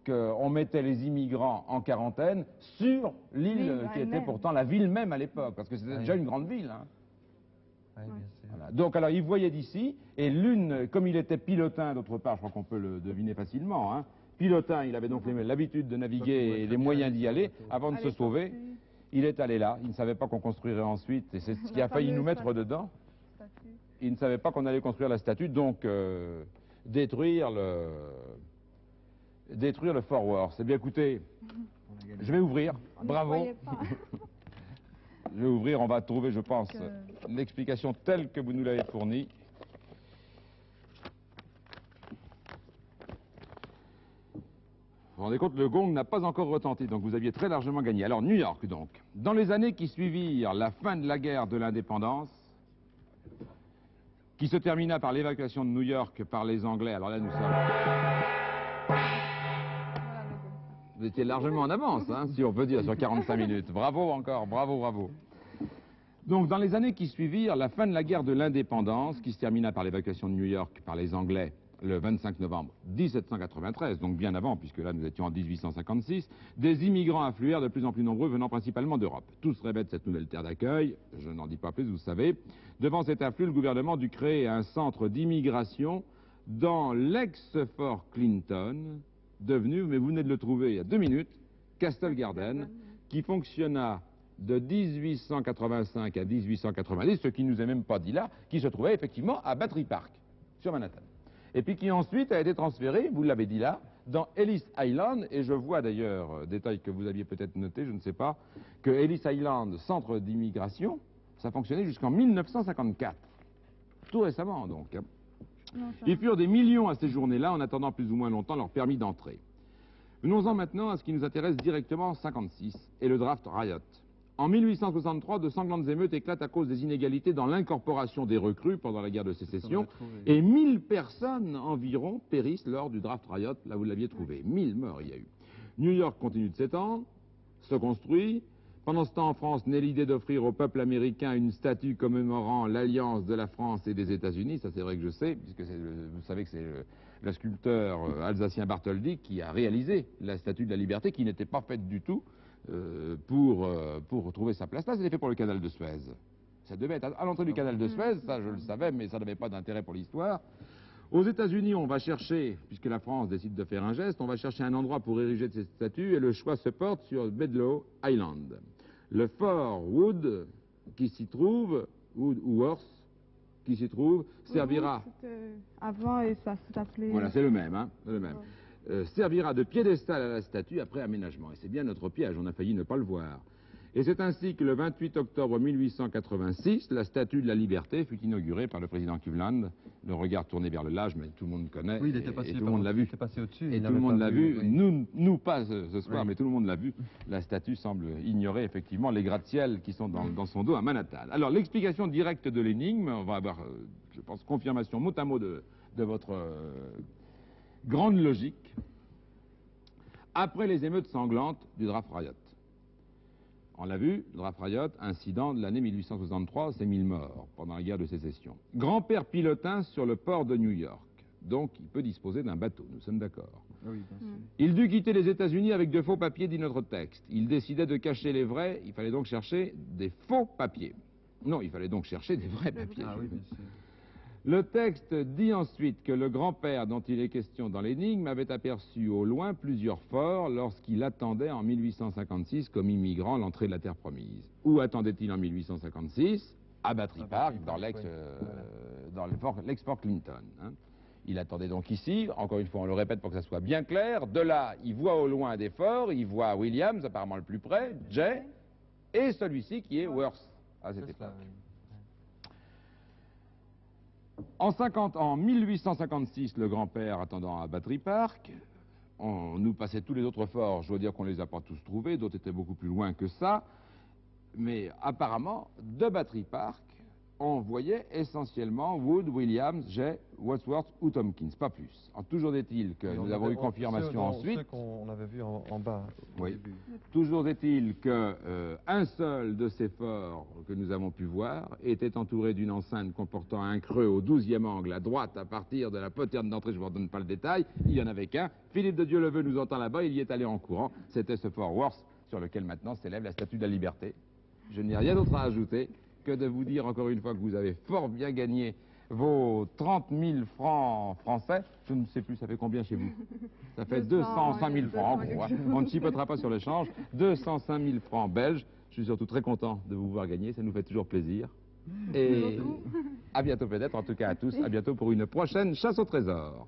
Speaker 1: qu'on mettait les immigrants en quarantaine sur l'île
Speaker 2: L'île
Speaker 1: qui était
Speaker 2: elle-même.
Speaker 1: pourtant la ville même à l'époque, parce que c'était
Speaker 3: Oui.
Speaker 1: déjà une grande ville. Hein.
Speaker 3: Oui, bien sûr.
Speaker 1: Voilà. Donc alors il voyait d'ici, et comme il était pilotin d'autre part, je crois qu'on peut le deviner facilement, hein. Pilotin, il avait donc l'habitude de
Speaker 3: Donc, il
Speaker 1: naviguer
Speaker 3: voit
Speaker 1: et
Speaker 3: très
Speaker 1: les
Speaker 3: bien
Speaker 1: moyens
Speaker 3: les
Speaker 1: d'y aller
Speaker 3: bateaux.
Speaker 1: avant de
Speaker 2: À
Speaker 1: se
Speaker 2: l'époque,
Speaker 1: sauver.
Speaker 2: oui,
Speaker 1: Il est allé là, il ne savait pas qu'on construirait ensuite, et c'est ce qui
Speaker 2: La
Speaker 1: a failli nous
Speaker 2: fameuse
Speaker 1: mettre
Speaker 2: statue.
Speaker 1: dedans.
Speaker 2: statue.
Speaker 1: Il ne savait pas qu'on allait construire la statue, donc détruire le Fort Worth. Eh bien écoutez, je vais ouvrir,
Speaker 2: On n'y
Speaker 1: bravo.
Speaker 2: croyait pas.
Speaker 1: Je vais ouvrir, on va trouver, je pense,
Speaker 2: Donc,
Speaker 1: l'explication telle que vous nous l'avez fournie. Vous vous rendez compte, le gong n'a pas encore retenti, donc vous aviez très largement gagné. Alors, New York, donc. Dans les années qui suivirent la fin de la guerre de l'indépendance, qui se termina par l'évacuation de New York par les Anglais, alors là, nous sommes...
Speaker 2: Voilà le gong.
Speaker 1: Vous étiez largement en avance, hein, si on peut dire, sur 45 minutes. Bravo encore, bravo, bravo. Donc, dans les années qui suivirent la fin de la guerre de l'indépendance, qui se termina par l'évacuation de New York par les Anglais le 25 novembre 1793, donc bien avant, puisque là nous étions en 1856, des immigrants affluèrent de plus en plus nombreux venant principalement d'Europe. Tous rêvaient de cette nouvelle terre d'accueil, je n'en dis pas plus, vous savez. Devant cet afflux, le gouvernement dut créer un centre d'immigration dans l'ex-Fort Clinton, devenu, mais vous venez de le trouver il y a 2 minutes, Castle Garden, qui fonctionna de 1885 à 1890, ce qui nous est même pas dit là, qui se trouvait effectivement à Battery Park, sur Manhattan. Et puis qui ensuite a été transféré, vous l'avez dit là, dans Ellis Island, et je vois d'ailleurs, détail que vous aviez peut-être noté, je ne sais pas, que Ellis Island, centre d'immigration, ça fonctionnait jusqu'en 1954. Tout récemment, donc. Hein.
Speaker 2: Non, ça-
Speaker 1: Ils furent des millions à séjourner là en attendant plus ou moins longtemps leur permis d'entrée. Venons-en maintenant à ce qui nous intéresse directement en 1956 et le draft riot. En 1863, de sanglantes émeutes éclatent à cause des inégalités dans l'incorporation des recrues pendant la guerre de sécession et 1000 personnes environ périssent lors du draft riot, là vous l'aviez trouvé. 1000 morts il y a eu. New York continue de s'étendre, se construit. Pendant ce temps, en France, naît l'idée d'offrir au peuple américain une statue commémorant l'alliance de la France et des États-Unis. Ça, c'est vrai que je sais, puisque vous savez que c'est le sculpteur alsacien Bartholdi qui a réalisé la statue de la liberté, qui n'était pas faite du tout pour trouver sa place. Là, c'était fait pour le canal de Suez. Ça devait être à l'entrée du canal de Suez, ça je le savais, mais ça n'avait pas d'intérêt pour l'histoire. Aux États-Unis, on va chercher, puisque la France décide de faire un geste, on va chercher un endroit pour ériger cette statue, et le choix se porte sur Bedloe Island. Le fort Wood, qui s'y trouve, Wood ou Worth, qui s'y trouve, servira...
Speaker 2: C'était avant et ça s'appelait...
Speaker 1: Voilà, c'est le même, hein, c'est le même. Servira de piédestal à la statue après aménagement. Et c'est bien notre piège, on a failli ne pas le voir. Et c'est ainsi que le 28 octobre 1886, la statue de la liberté fut inaugurée par le président Cleveland, le regard tourné vers le large, mais tout le monde connaît,
Speaker 3: Oui, il était passé
Speaker 1: et tout le monde l'a vu.
Speaker 3: Il était passé au-dessus.
Speaker 1: Et tout le monde l'a vu,
Speaker 3: Oui.
Speaker 1: nous pas ce soir,
Speaker 3: Oui.
Speaker 1: mais tout le monde l'a vu. La statue semble ignorer effectivement les gratte-ciel qui sont dans son dos à Manhattan. Alors l'explication directe de l'énigme, on va avoir, je pense, confirmation mot à mot de votre grande logique. Après les émeutes sanglantes du draft riot. On l'a vu, le draft riot, incident de l'année 1863, c'est 1000 morts pendant la guerre de sécession. Grand-père pilotin sur le port de New York. Donc, il peut disposer d'un bateau, nous sommes d'accord.
Speaker 3: Oui, bien sûr.
Speaker 1: Il dut quitter les États-Unis avec de faux papiers, dit notre texte. Il décidait de cacher les vrais, il fallait donc chercher des faux papiers. Non, il fallait donc chercher des vrais papiers.
Speaker 3: Ah oui, bien sûr.
Speaker 1: Le texte dit ensuite que le grand-père dont il est question dans l'énigme avait aperçu au loin plusieurs forts lorsqu'il attendait en 1856 comme immigrant l'entrée de la terre promise. Où attendait-il en 1856 ? À Battery Park, dans l'ex-Fort Clinton. Hein. Il attendait donc ici, encore une fois on le répète pour que ça soit bien clair, de là il voit au loin des forts, il voit Williams apparemment le plus près, Jay, et celui-ci qui est Worth à cette époque. En 1856, le grand-père attendant à Battery Park, on nous passait tous les autres forts, je dois dire qu'on ne les a pas tous trouvés, d'autres étaient beaucoup plus loin que ça, mais apparemment, de Battery Park, on voyait essentiellement Wood, Williams, Jay, Wadsworth ou Tompkins, pas plus. Alors, toujours est-il que nous avons eu confirmation ensuite.
Speaker 3: Ceux qu'on avait vu en bas. Au
Speaker 1: Oui.
Speaker 3: début.
Speaker 1: Toujours est-il que un seul de ces forts que nous avons pu voir était entouré d'une enceinte comportant un creux au 12e angle à droite à partir de la poterne d'entrée, je ne vous redonne pas le détail, il n'y en avait qu'un. Philippe de Dieuleveux nous entend là-bas, il y est allé en courant. C'était ce fort Worth sur lequel maintenant s'élève la statue de la liberté. Je n'ai rien d'autre à ajouter que de vous dire encore une fois que vous avez fort bien gagné vos 30 000 francs français. Je ne sais plus, ça fait combien chez vous? Ça fait 205 000 francs en gros. Hein. On ne chipotera pas sur l'échange. 205 000 francs belges. Je suis surtout très content de vous voir gagner, ça nous fait toujours plaisir. Et à bientôt peut-être, en tout cas à tous, à bientôt pour une prochaine chasse au trésor.